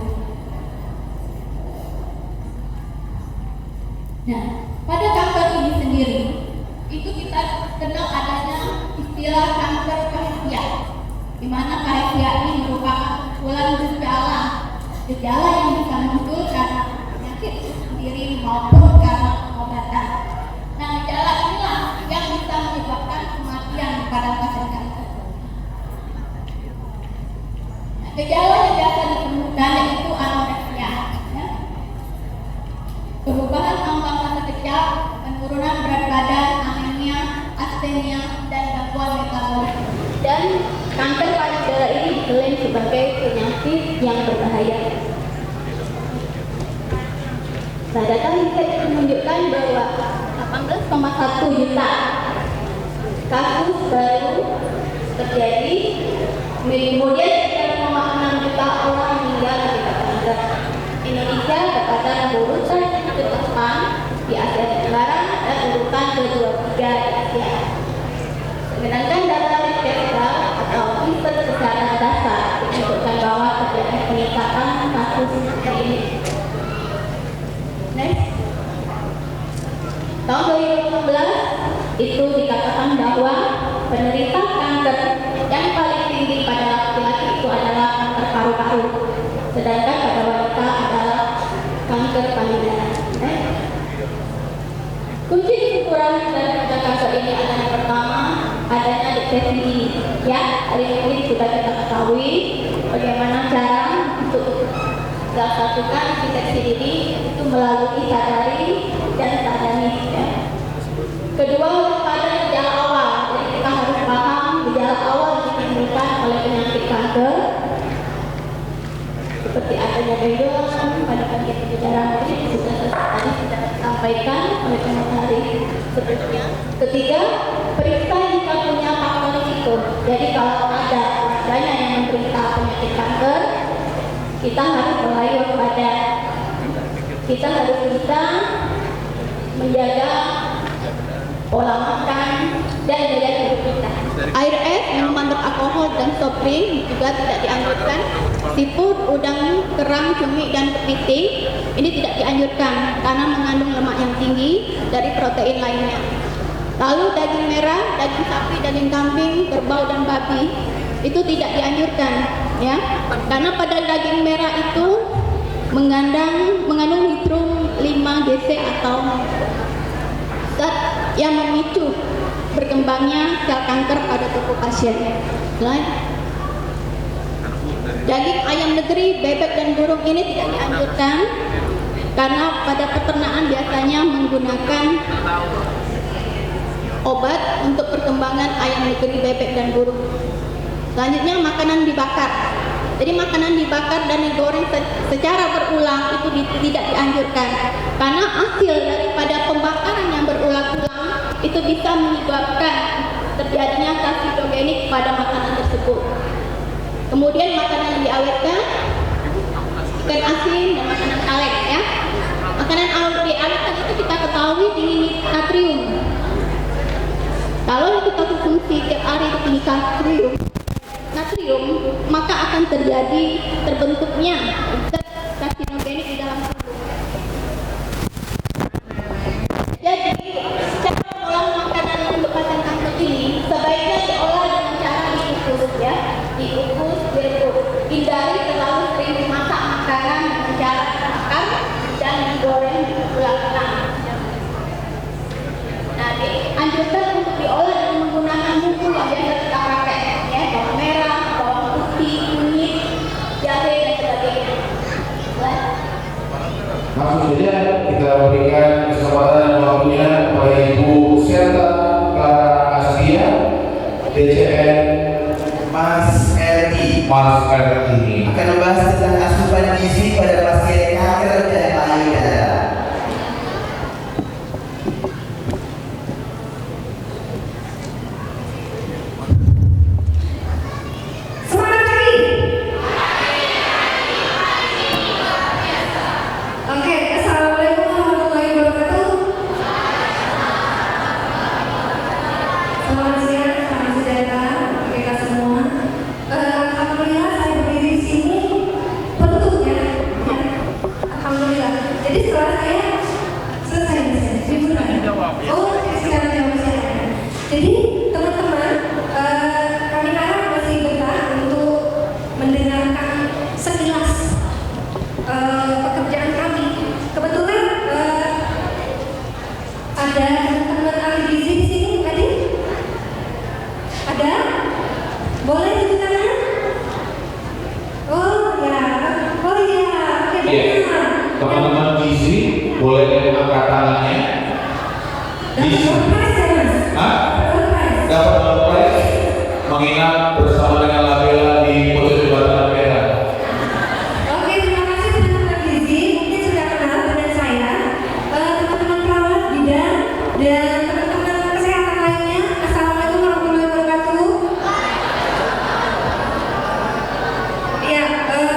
O: Nah, pada kanker ini sendiri itu kita kenal adanya istilah kanker kahisia, di mana kahisia ini merupakan kumpulan gejala yang bisa muncul karena penyakit itu sendiri maupun karena pengobatan. Nah, gejala inilah yang bisa menyebabkan kematian pada pasien kanker. Nah, gejala yang biasa ditemukan yaitu anoreksia, ya. Perubahan ambang masa kecil, penurunan berat badan, anemia, astenia, dan gangguan metabolik.
P: Dan kanker payudara ini diklaim sebagai penyakit yang berbahaya. Nah, data riset menunjukkan bahwa 18,1 juta kasus baru terjadi, kemudian 3,6 juta orang meninggal akibat kanker. Indonesia berada di urutan ke-8 di Asia Tenggara dan urutan ke-23 di Asia. Sedangkan data riset atau riset secara dasar menunjukkan bahwa terjadi peningkatan kasus ini. Next. Tahun 2016 itu dikatakan bahwa penderita kanker yang paling tinggi pada laki-laki itu adalah kanker paru-paru, sedangkan pada wanita adalah kanker payudara. Kunci kesuburan dari kanker ini adalah yang pertama adanya deteksi dini. Ya, hari ini sudah kita ketahui bagaimana cara untuk salah satukan deteksi dini itu melalui sadari dan sadari. Ya. Kedua, pada gejala awal. Jadi kita harus paham gejala awal yang ditimbulkan oleh penyakit kanker, seperti adanya benjolan pada bagian payudara ini sudah tadi sudah disampaikan oleh pemateri sebelumnya. Ketiga, periksa jika punya faktor risiko. Jadi kalau ada keluarganya yang menderita penyakit kanker, kita harus mulai waspada. Kita harus bisa menjaga pola makan dan gaya hidup kita. Air es, minuman beralkohol dan soft drink juga tidak dianjurkan. Seafood, udang, kerang, cumi dan kepiting ini tidak dianjurkan karena mengandung lemak yang tinggi dari protein lainnya. Lalu daging merah, daging sapi, daging kambing, kerbau dan babi itu tidak dianjurkan, ya, karena pada daging merah itu mengandung hidrum 5-GC atau zat yang memicu berkembangnya sel kanker pada tubuh pasien. Daging ayam negeri, bebek dan burung ini tidak dianjurkan karena pada peternakan biasanya menggunakan obat untuk perkembangan ayam negeri, bebek dan burung. Selanjutnya makanan dibakar. Jadi makanan dibakar dan digoreng secara berulang itu tidak dianjurkan karena hasil daripada pembakaran yang berulang-ulang itu bisa menyebabkan terjadinya karsinogenik pada makanan tersebut. Kemudian makanan yang diawetkan, ikan asin dan makanan kaleng, ya. Makanan diawetkan itu kita ketahui tinggi natrium. Kalau kita konsumsi tiap hari tinggi natrium, maka akan terjadi terbentuknya zat karsinogenik di dalam tubuh. Jadi, cara mengolah makanan untuk pasien kanker ini sebaiknya diolah dengan cara dikukus, ya, dikukus
F: Langsung saja kita berikan kesempatan dan waktunya kepada Ibu Serta Clara Astia, DCN
E: Mas RI.
F: Mas RI
E: akan membahas tentang asupan gizi pada pasien kanker dan payudara.
B: Semangat pagi. Oke, assalamualaikum warahmatullahi wabarakatuh. Selamat siang, salam sejahtera kita semua. Alhamdulillah saya berdiri di sini penuh ya. Alhamdulillah. Jadi setelah saya selesai oh sekarang jawab saya. Jadi teman-teman, kami harap masih betah untuk mendengarkan sekilas pekerjaan kami. Kebetulan ada teman-teman ahli gizi di sini tadi. Ada? Boleh tunjuk tangan? Oh ya, oh ya, oke benar.
F: teman-teman gizi boleh angkat tangannya. Gizi. Dapat surprise mengingat bersama dengan labela di Putus Jembatan Merah.
B: Oke, terima kasih teman-teman gizi. Mungkin sudah kenal dengan saya, teman-teman perawat bidan dan teman-teman kesehatan lainnya. Assalamualaikum warahmatullahi wabarakatuh. Ya,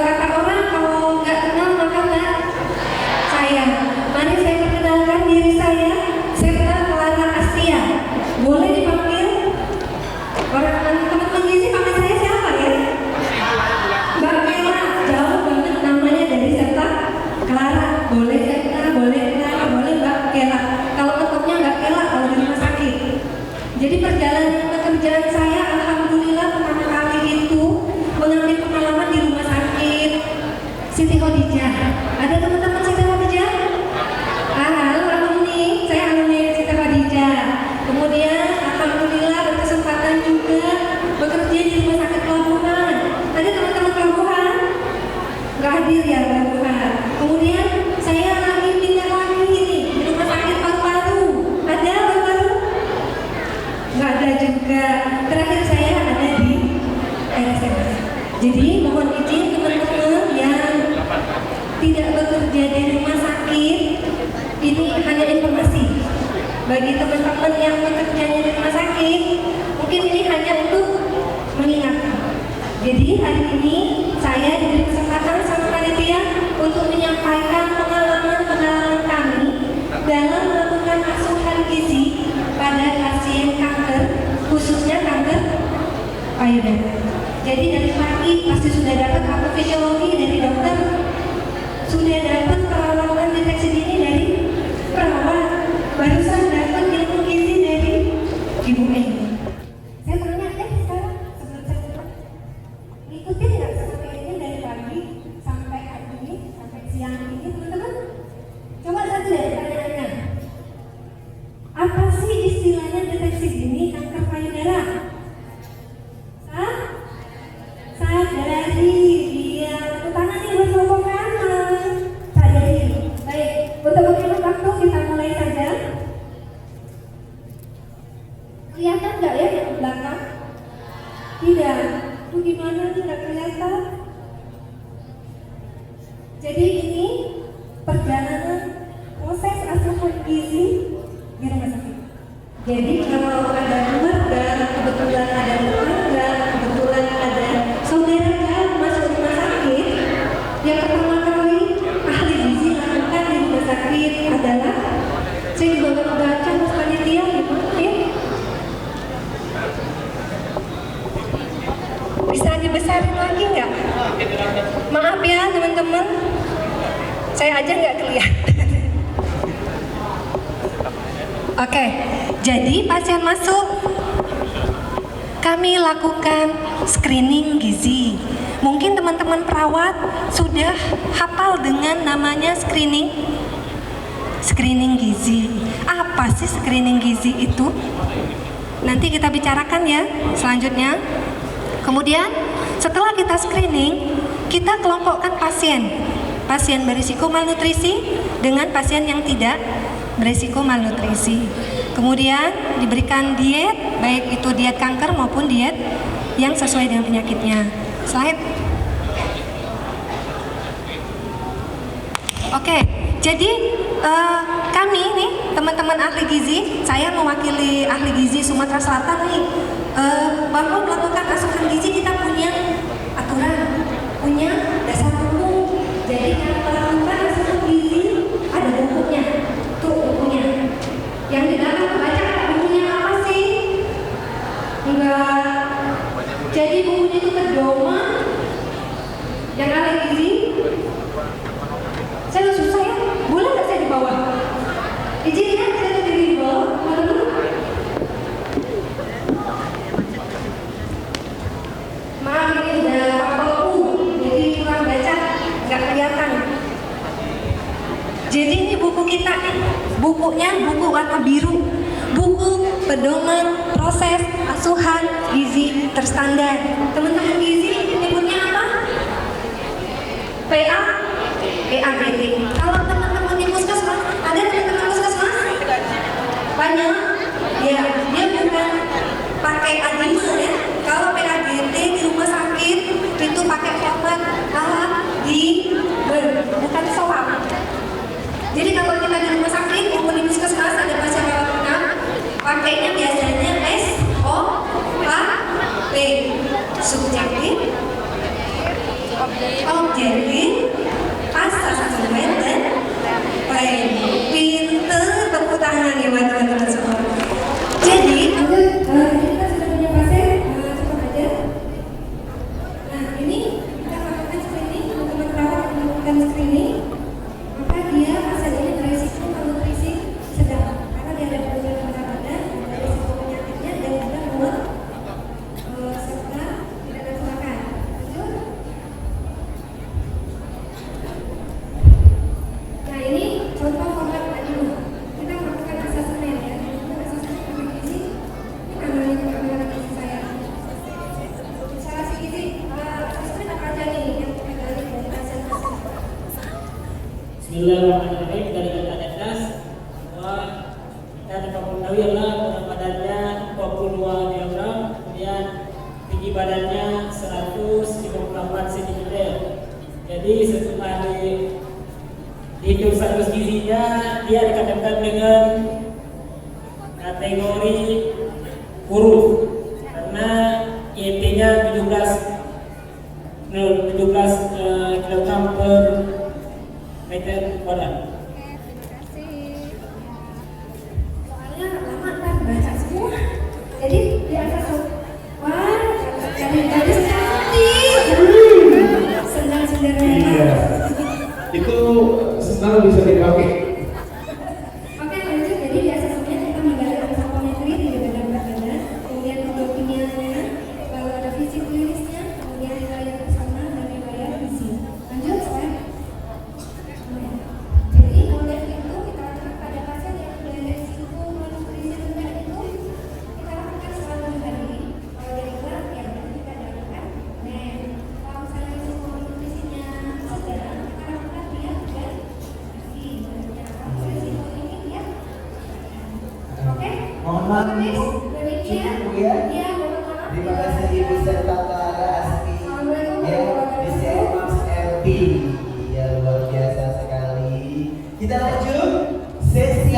B: kata orang kalau nggak kenal maka nggak sayang. Mari saya perkenalkan diri saya, Serta Clara Astia. Boleh dipanggil? Orang teman-teman gizi panggil saya siapa ya? Mbak Kela, jauh banget namanya dari Serta Clara. Boleh Serta, boleh Clara, boleh Mbak Kela. Kalau lengkapnya Mbak Kela kalau di rumah sakit. Jadi perjalanan pekerjaan saya, alhamdulillah pertama kali itu mengambil pengalaman di rumah sakit Siti Khadijah. Ada teman-teman Siti Khadijah? Halo alumni, saya alumni Siti Khadijah. Kemudian alhamdulillah berkesempatan juga bekerja di rumah sakit pelabuhan. Ada teman-teman pelabuhan? Nggak hadir ya pelabuhan. Kemudian saya lagi pindah lagi nih di rumah sakit paru-paru. Ada paru-paru? Nggak ada juga. Terakhir saya ada di RSMS. Jadi mohon izin teman-teman yang tidak bekerja di rumah sakit, ini hanya informasi. Bagi teman-teman yang bekerjanya di rumah sakit, mungkin ini hanya untuk mengingatkan. Jadi hari ini saya diberi kesempatan sama panitia untuk menyampaikan pengalaman-pengalaman kami dalam melakukan asuhan gizi pada pasien kanker, khususnya kanker payudara. Jadi dari pagi pasti sudah dapat apa fisiologi dari dokter, sudah dapat peralatan deteksi dini dari perawat, barusan dapat ilmu gizi dari Ibu Eni. Saya tanya sekarang sebelum saya tutup, ikutin nggak seperti ini dari pagi sampai hari ini sampai siang ini teman-teman? Coba saja deh pertanyaannya. Apa sih istilahnya deteksi dini kanker payudara? Sadari, iya. Tangan nih buat kelompok kanan. Sadari. Baik, untuk menghemat waktu kita mulai saja. Kelihatan nggak ya yang belakang? Tidak. Itu gimana nih nggak kelihatan? Jadi ini perjalanan proses asuhan gizi di rumah sakit. Jadi kalau ada keluarga, kebetulan ada tetangga, kebetulan ada saudara jauh masuk rumah sakit, yang pertama kali ahli gizi lakukan di rumah sakit adalah saya juga nggak baca mas panitia gimana ya? Bisa dibesarin lagi nggak? Maaf ya teman-teman, saya aja nggak kelihatan. Oke, jadi pasien masuk, kami lakukan screening gizi. Mungkin teman-teman perawat sudah hafal dengan namanya screening gizi. Apa sih screening gizi itu? Nanti kita bicarakan ya selanjutnya. Kemudian setelah kita screening, kita kelompokkan pasien.
Q: pasien berisiko malnutrisi dengan pasien yang tidak berisiko malnutrisi. Kemudian diberikan diet, baik itu diet kanker maupun diet yang sesuai dengan penyakitnya. Slide. Oke, jadi kami nih teman-teman ahli gizi, saya mewakili ahli gizi Sumatera Selatan nih, bahwa melakukan asupan gizi kita punya aturan, punya dasar hukum. Jadi kalau melakukan asupan gizi ada bukunya, tuh bukunya. Yang di dalam baca bukunya apa sih? Enggak. Jadi bukunya itu pedoman yang ahli gizi. Saya susah ya, boleh nggak saya di bawah? Izin ya, saya berdiri di bawah. Maaf, ini udah papaku, jadi kurang baca, nggak kelihatan. Jadi ini buku kita nih, bukunya buku warna biru, buku pedoman proses asuhan gizi terstandar. Teman-teman gizi nyebutnya apa? PAGT. Kalau teman-teman di puskesmas, ada teman-teman puskesmas? Banyak? Ya, dia bukan pakai ADIMA ya. Kalau PAGT di rumah sakit itu pakai format bukan SOAP. Jadi kalau kita di rumah sakit maupun di puskesmas ada pasien rawat inap, pakainya biasanya SOAP, subjektif, objektif, asas dan plain. Pinter tepuk tangan ya teman-teman semua. Jadi kita sudah punya pasien, cepat aja. Nah ini kita lakukan screening, teman-teman perawat melakukan screening, maka dia pasien ini berisiko malnutrisi sedang karena dia ada berat badan, ada risiko penyakitnya dan juga mual serta tidak nafsu makan. Nah ini contoh format ADIMA. Kita melakukan asesmen ya. Kita asesmen gizi. Ini namanya gizi saya. Salah gizi. Asesmen apa aja nih yang kita gali dari pasien?
A: Bismillahirrahmanirrahim. Dari data das bahwa kita dapat mengetahui adalah berat badannya 22 kg, kemudian tinggi badannya 158 cm. Jadi setelah dihitung status gizinya, dia dikatakan dengan kategori huruf karena IMT-nya 17 kg per meter badan.
Q: Soalnya lama kan baca semua. Jadi di atas wah, gadis cantik. Sendal-sendalnya.
F: Iya. Itu senang bisa dipakai.
Q: Oke lanjut, jadi di asesmen kita menggali antropometri di badan badan, kemudian kemungkinannya, lalu ada fisik klinisnya, kemudian riwayat personal dan riwayat gizi. Lanjut slide. Jadi oleh itu kita lakukan pada pasien yang berisiko malnutrisi rendah itu kita lakukan selalu menggali. Kalau dia berat ya berarti kita lakukan. Nah, kalau misalnya risiko malnutrisinya sedang, kita lakukan dia dan
E: Mohon maaf Ibu, cukup ya. Terima kasih Ibu serta Kak Asmi ya di CMAS RT. Ya luar biasa sekali. Kita lanjut sesi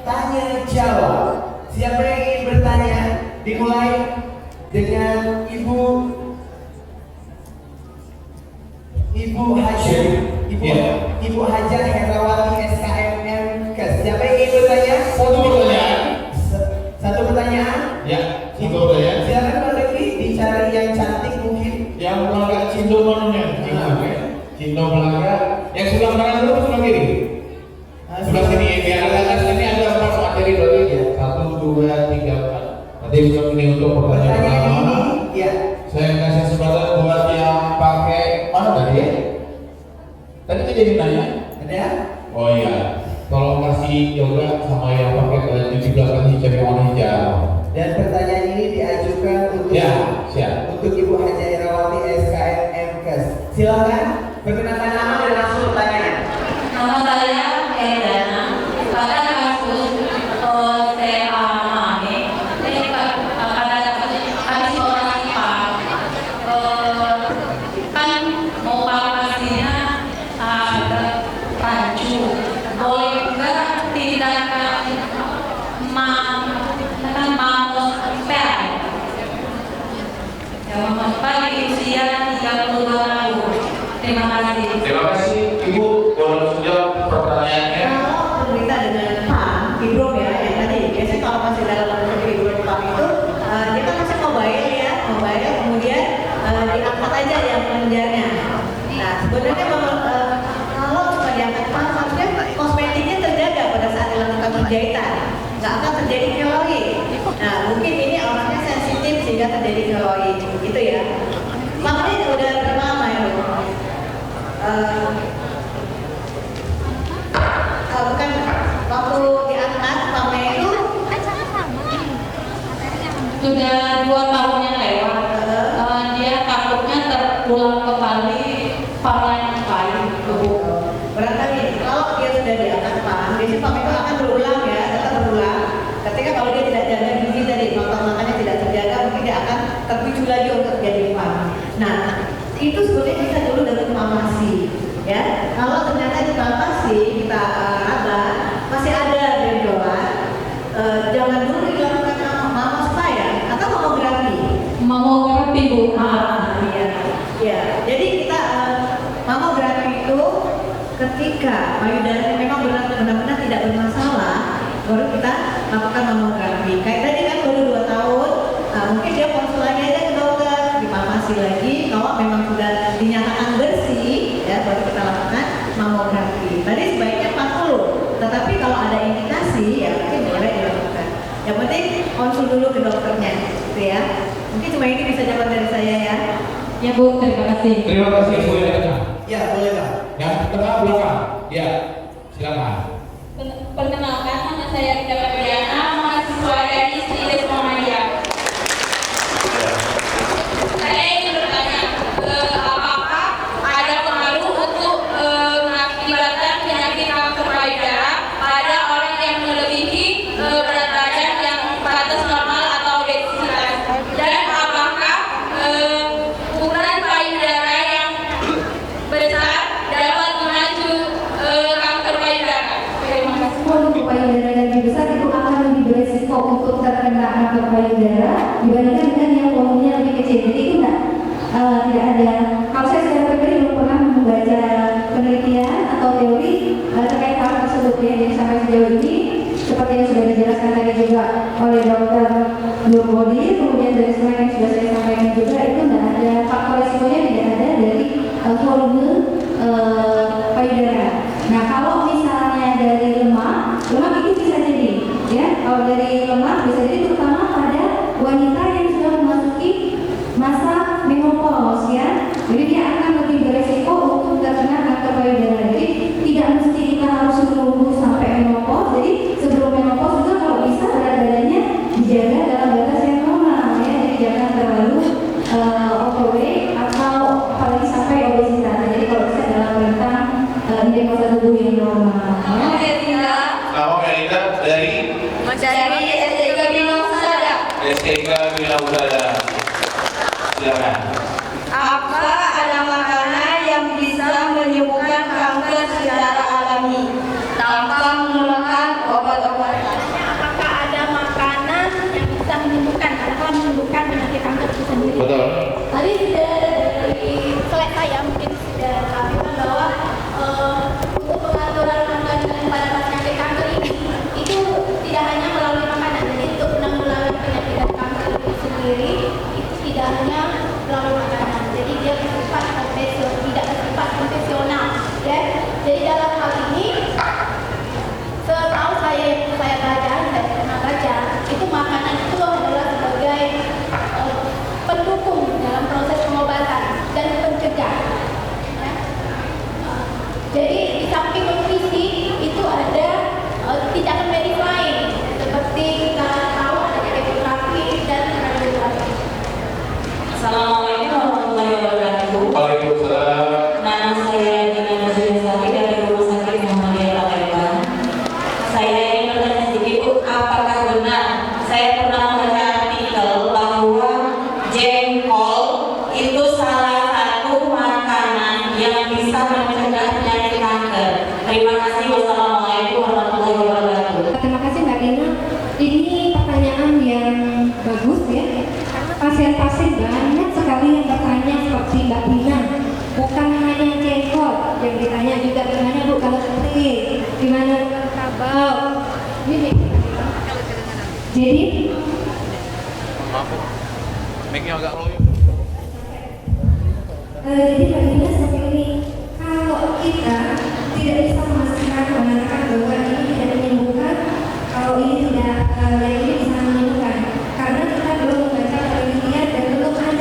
E: tanya jawab. Siapa yang ingin bertanya? Dimulai dengan Ibu Hajar Herawati SKMM Kes. Siapa yang ingin bertanya? Satu pertanyaan?
F: Ya, satu pertanyaan.
E: Silakan Pak Leki dicari yang cantik mungkin.
F: Yang belakang Cindo mananya? Cindo belakang. Yang sebelah kanan dulu sebelah kiri. Sebelah sini biar ada sini ada 4 materi berarti ya. 1, 2, 3, 4. Nanti bisa ini untuk pertanyaan pertama.
E: Iya.
F: Saya kasih kesempatan buat yang pakai mana tadi ya? Tadi itu jadi nanya.
E: Ada?
F: Oh iya. Tolong kasih yoga sama yang pakai baju di belakang hijab yang warna hijau.
E: Dan pertanyaan ini diajukan untuk
F: siap.
E: Untuk Ibu Hajar Herawati SKMM Kes. Silakan perkenalkan nama dan langsung
L: heroin gitu ya. Makanya udah berapa lama ya Bu? Bukan waktu diangkat Pame itu
G: sudah 2 tahun yang lewat. Dia takutnya terulang kembali varian lain.
L: Barangkali kalau dia sudah diangkat Pak, biasanya Pame itu akan berulang ya, tetap berulang. Ketika kalau dia tidak jaga gizi tadi, makannya tidak terjaga, mungkin dia akan terpicu lagi untuk jadi Pam. Nah, itu sebenarnya kita dulu dari farmasi, ya. Kalau ternyata di farmasi kita raba masih ada benjolan, jangan dulu dilakukan mama supaya atau mamografi.
G: Mamografi Bu.
L: Ya. Jadi kita mamografi itu ketika payudara memang benar-benar tidak bermasalah, baru kita lakukan mamografi. Kayak tadi kan baru 2 tahun, nah, mungkin dia konsul lagi aja ke dokter, di farmasi lagi. Kalau memang sudah dinyatakan bersih, ya baru kita lakukan mamografi. Tadi sebaiknya 40, tetapi kalau ada indikasi, ya mungkin boleh dilakukan. Yang penting konsul dulu ke dokternya, gitu ya. Mungkin cuma ini bisa jawab dari saya ya.
G: Ya Bu, terima kasih.
F: Terima kasih Bu yang tengah.
M: Ya, boleh Pak.
F: Yang tengah belakang. Ya, silakan.
B: Perkenalkan, nama saya Rida Febriana, mahasiswa dari Sri Muhammadiyah. Saya ingin bertanya, apakah ada pengaruh untuk mengakibatkan penyakit kanker payudara pada orang yang melebihi berat badan yang batas normal atau obesitas? Dan apakah ukuran payudara yang besar dapat memacu kanker payudara? Terima kasih.
G: Untuk payudara yang lebih besar itu akan lebih beresiko untuk terkena kanker payudara dibandingkan dengan yang volumenya lebih kecil. Jadi itu tidak ada. Kalau saya secara pribadi belum pernah membaca penelitian atau teori terkait hal tersebut ya. Jadi sampai sejauh ini seperti yang sudah dijelaskan tadi juga oleh Dr. Nurbodi, kemudian dari semua yang sudah saya sampaikan juga itu tidak ada faktor resikonya, tidak ada dari volume payudara. Nah kalau misalnya dari lemak itu bisa jadi ya, kalau dari lemak bisa jadi terutama pada wanita yang sudah memasuki masa menopause ya, jadi dia akan lebih beresiko untuk terkena kanker payudara. Jadi tidak mesti kita harus menunggu sampai menopause, jadi sebelum menopause juga kalau bisa berat badannya dijaga dalam batas yang normal ya, jadi jangan terlalu overweight atau apalagi sampai obesitas. Jadi kalau bisa dalam rentang indeks massa tubuh yang normal ya.
F: Nama Melita dari
B: STK Bina Husada.
F: STK Bina Husada. Silakan.
B: Apa ada makanan yang bisa menyembuhkan kanker secara alami tanpa menggunakan obat-obatan?
P: Apakah ada makanan yang bisa menyembuhkan penyakit kanker itu sendiri?
F: Betul.
P: Tadi dari slide saya mungkin sudah sampaikan bahwa untuk pengaturan makanan pada penyakit kanker ini itu tidak hanya melalui makanan. Jadi untuk menanggulangi penyakit kanker itu sendiri itu tidak hanya melalui makanan. Jadi dia bersifat tidak bersifat konvensional. Ya. Jadi dalam hal ini setahu saya pernah baca itu makanan itu adalah sebagai pendukung dalam proses pengobatan dan pencegah. Ya. Jadi di samping nutrisi itu ada tindakan medis lain seperti kita tahu ada kemoterapi dan radioterapi.
B: Assalamualaikum warahmatullahi wabarakatuh.
F: Waalaikumsalam.
B: Nama saya Dina Nazriasari dari Rumah Sakit Muhammadiyah Palembang. Saya ingin bertanya sedikit, apakah benar saya pernah membaca artikel bahwa jengkol itu salah satu makanan yang bisa mencegah penyakit kanker? Terima kasih. Wassalamualaikum warahmatullahi wabarakatuh.
G: Terima kasih Mbak Dina. Ini pertanyaan yang bagus ya. Pasien-pasien banyak sekali yang bertanya seperti Mbak Dina. Bukan hanya jengkol yang ditanya juga, gimana Bu kalau ketik, gimana kabau. Ini. Jadi
F: Mic-nya agak low.
G: jadi Mbak Dina seperti ini. Kalau kita tidak bisa memastikan mengatakan bahwa ini tidak menyembuhkan, kalau ini tidak, yang ini bisa menyembuhkan, karena kita belum membaca penelitian dan belum ada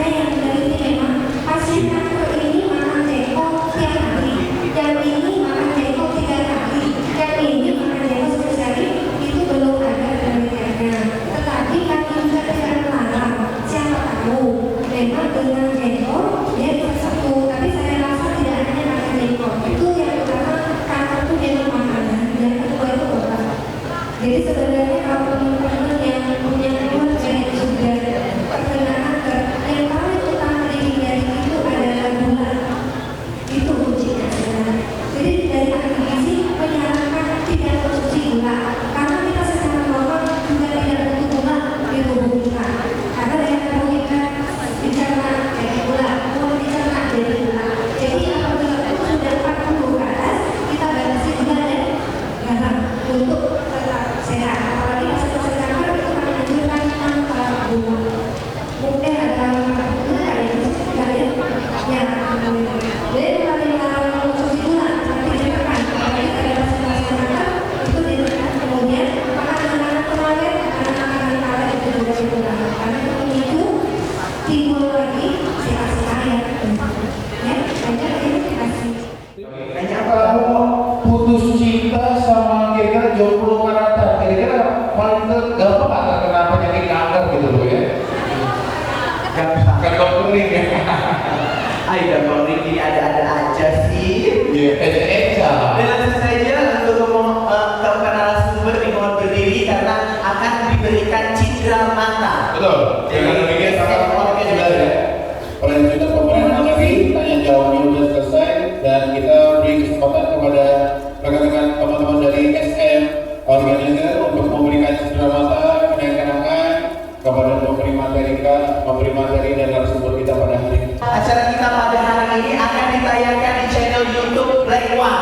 F: link ya.
E: Ayo Bang Riki ada-ada aja sih.
F: Iya, aja.
E: Dan langsung saja untuk ngomong keempat narasumber di mohon berdiri karena akan diberikan cindera mata.
F: Betul. Jangan demikian sangat orangnya sudah ada. Perlanjutan pemerintahan lagi, tanya jawabnya sudah selesai dan kita beri kesempatan kepada rekan-rekan teman-teman dari SM Organizer untuk memberikan cindera mata, menaikkan tangan kepada memberi materi dan narasumber kita pada hari ini.
E: Acara kita pada hari ini akan ditayangkan di channel YouTube Black One.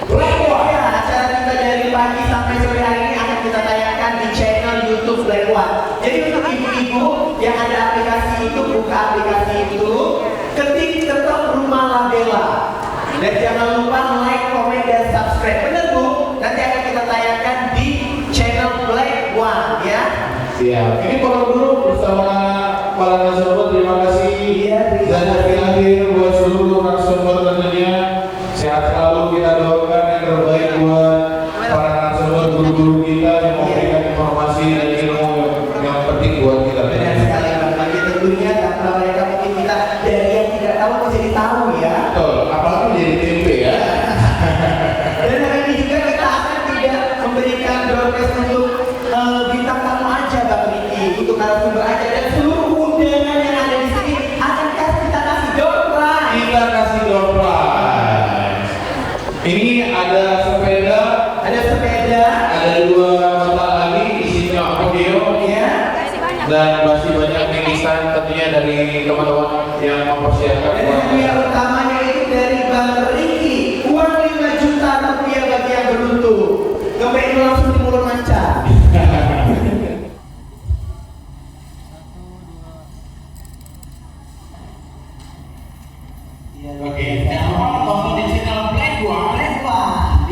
E: Black One ya, acara kita dari pagi sampai sore hari ini akan kita tayangkan di channel YouTube Black One. Jadi untuk ibu-ibu yang ada aplikasi itu, buka aplikasi itu, ketok rumah labela. Dan jangan lupa like, komen, dan subscribe. Bener Bu? Nanti akan kita tayangkan di channel Black One ya.
F: Siap. Ini foto dulu bersama para narasumber. Terima kasih. Dan akhir buat seluruh narasumber tentunya sehat selalu, kita doakan yang terbaik buat para narasumber, guru-guru kita yang memberikan informasi dan ilmu yang penting buat kita.
E: Benar sekali Bang. Bagi tentunya karena mereka mungkin kita dari yang tidak tahu menjadi tahu ya.
F: Betul. Apalagi jadi tempe ya.
E: Dan hari ini juga kita akan tidak memberikan door prize untuk bintang tamu aja Bang Riki, untuk narasumber aja, dan seluruh undangan yang ada di sini akan kita kasih door prize.
F: Kita kasih door prize. Ini ada sepeda, ada 2 mata lagi isinya audio ya. Dan masih banyak bingkisan tentunya dari teman-teman yang mempersiapkan.
E: Dan hadiah utamanya itu dari Bang Riki, uang 5 juta rupiah bagi yang beruntung. Kembali langsung di mulut manca. Oke, jangan lupa tonton di channel Black One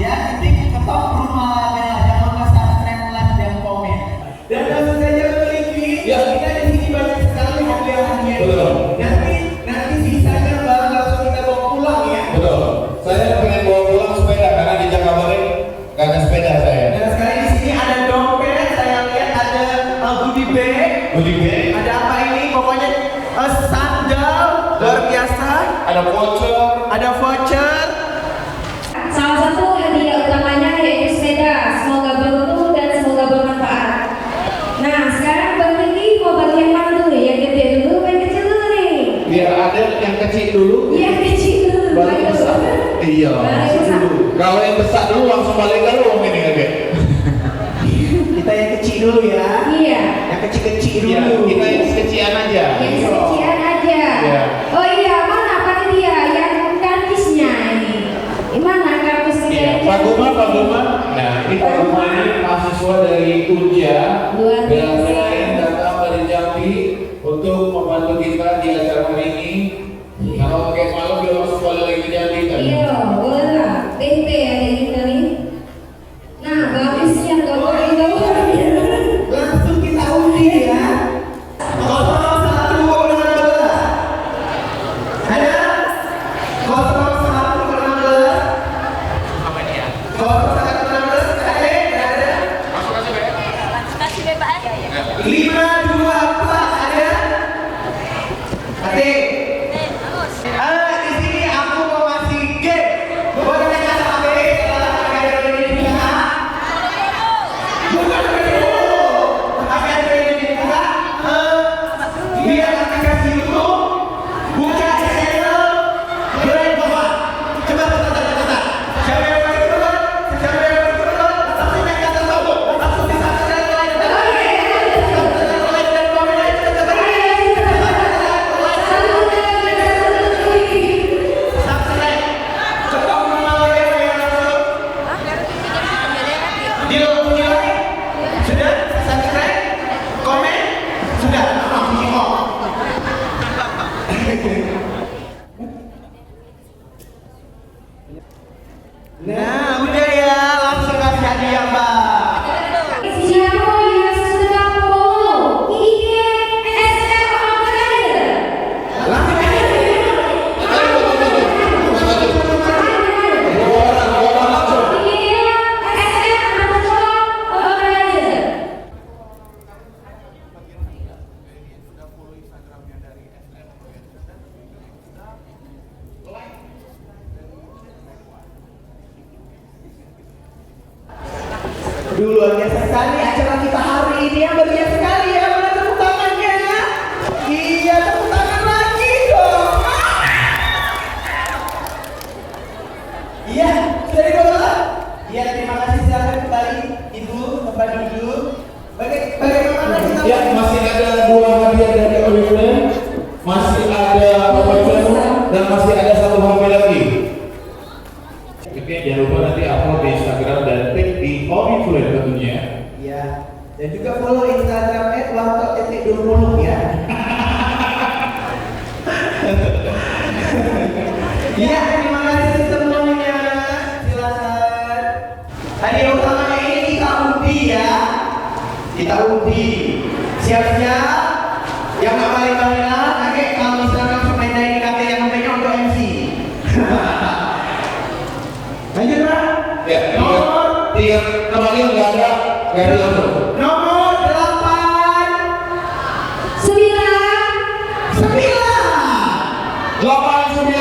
E: ya, ketik ketok rumah label, jangan lupa subscribe, like, dan komen. Dan langsung saja memiliki kita di sini banyak sekali hadiah-hadiah. Nanti sisanya baru langsung kita bawa pulang ya.
F: Betul. Saya pengen bawa pulang sepeda karena di Jakabaring nggak ada sepeda saya.
E: Dan sekarang di sini ada dompet, saya lihat ada goodie bag. Ada apa ini? Pokoknya sandal luar biasa.
F: Ada voucher.
B: Salah satu hadiah utamanya yaitu sepeda. Semoga beruntung dan semoga bermanfaat. Nah, sekarang Bang Riki mau bagi yang mana dulu? Yang gede dulu, yang kecil dulu nih?
F: Biar ada yang kecil dulu.
B: Yang kecil dulu.
F: Baru besar. Iya. Kalau yang besar dulu langsung balik ke ruang ini kakek.
E: Kita yang kecil dulu ya.
B: Iya.
E: Yang kecil-kecil dulu.
F: Iya, kita yang kecilan aja.
B: Yang kecilan aja.
F: Iya.
B: Oh iya, mana panitia yang kartisnya ini? Gimana kartisnya?
F: Iya, Pak Guma. Nah, ini Pak Guma ini mahasiswa dari Unja. Bela-bela yang datang dari Jambi untuk membantu kita di acara hari ini. Kalau pakai malam dia langsung balik lagi ke Jambi kan?
B: Iya, boleh lah. Tempe ada di kali. Nah, bagusnya kalau
E: langsung kita undi ya. Nah, udah ya, langsung kasih hadiah, Mbak.
B: Siapa yang sudah follow IG SM Organizer?
E: ya. Iya, terima kasih semuanya. Silakan. Hadiah utamanya ini kita undi ya. Kita undi. Siap-siap. Yang nggak balik-balik nanti kalau misalkan sepeda ini kata yang umpenya untuk MC. Lanjut Pak.
F: Ya, nomor 3 kembali nggak ada nomor.
E: Nomor 8 9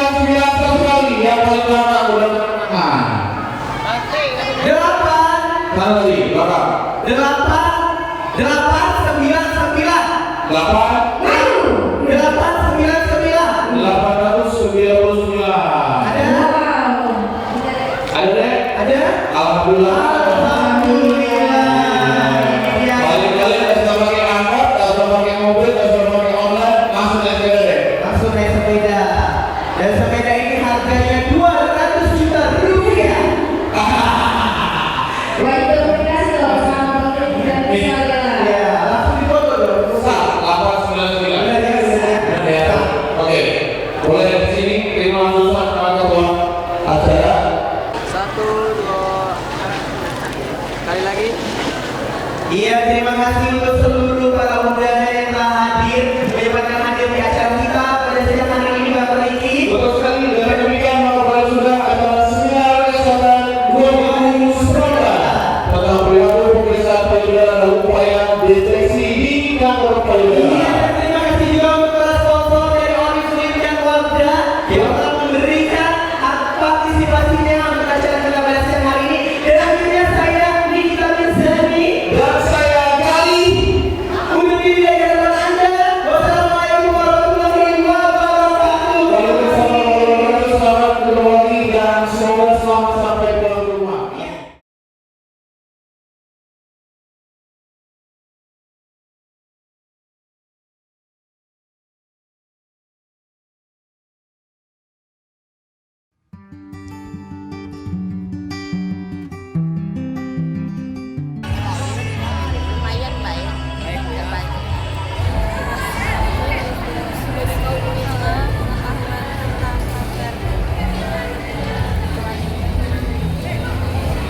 F: satu kali yang paling lama udah menang.
E: 8
F: Kali berapa?
E: 8 9 9
F: 8
E: 8 9 9
F: 899. Ada deh?
E: Ada?
F: Alhamdulillah. Balik-balik bisa pakai angkot, bisa pakai mobil, bisa pakai online, langsung naik sepeda deh.
E: Langsung naik sepeda. Dan sepeda ini harganya 200 juta rupiah. Ya, langsung difoto dong.
F: 899. Ya. Oke. Boleh di sini terima urusan sama ketua acara.
R: 1 2 kali lagi.
E: Iya, terima kasih untuk seluruh para undangan yang telah hadir, menyempatkan hadir di acara kita pada siang hari ini, Bapak Riki.
F: Betul sekali. Dengan demikian maka sudah acara seminar kesehatan 2019 tentang perilaku pemeriksaan payudara dan upaya deteksi dini kanker payudara.
E: Iya, dan terima kasih juga untuk para sponsor dari Oriflame dan Warda yang telah memberikan partisipasinya untuk acara kita pada siang hari ini. Dan akhirnya saya Nikita Mirzani
F: Dan saya Gali
E: undur diri dari hadapan Anda. Wassalamualaikum warahmatullahi wabarakatuh.
F: Waalaikumsalam warahmatullahi wabarakatuh dan semoga selamat sampai ke rumah.
O: Lumayan baik.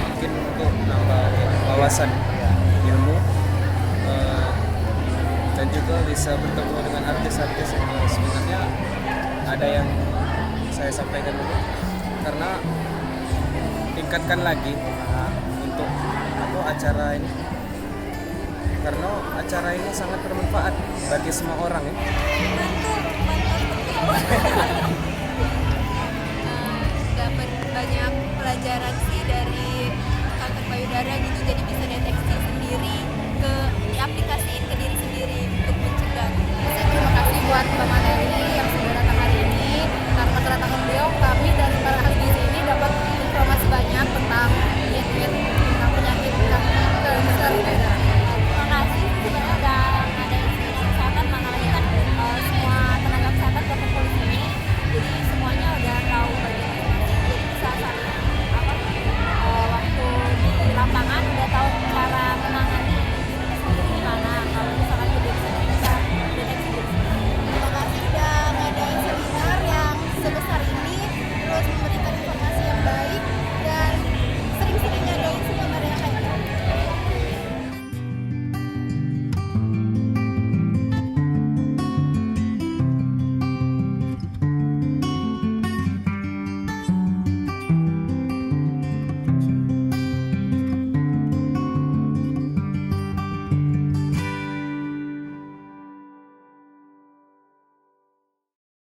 R: Mungkin untuk nambah wawasan ilmu dan juga bisa bertemu dengan artis-artis yang sebenarnya ada yang saya sampaikan dulu karena tingkatkan lagi untuk acara ini karena acara ini sangat bermanfaat bagi semua orang ya.
S: Dapat banyak pelajaran sih dari kanker payudara gitu, jadi bisa deteksi sendiri, diaplikasiin ke diri sendiri untuk mencegah.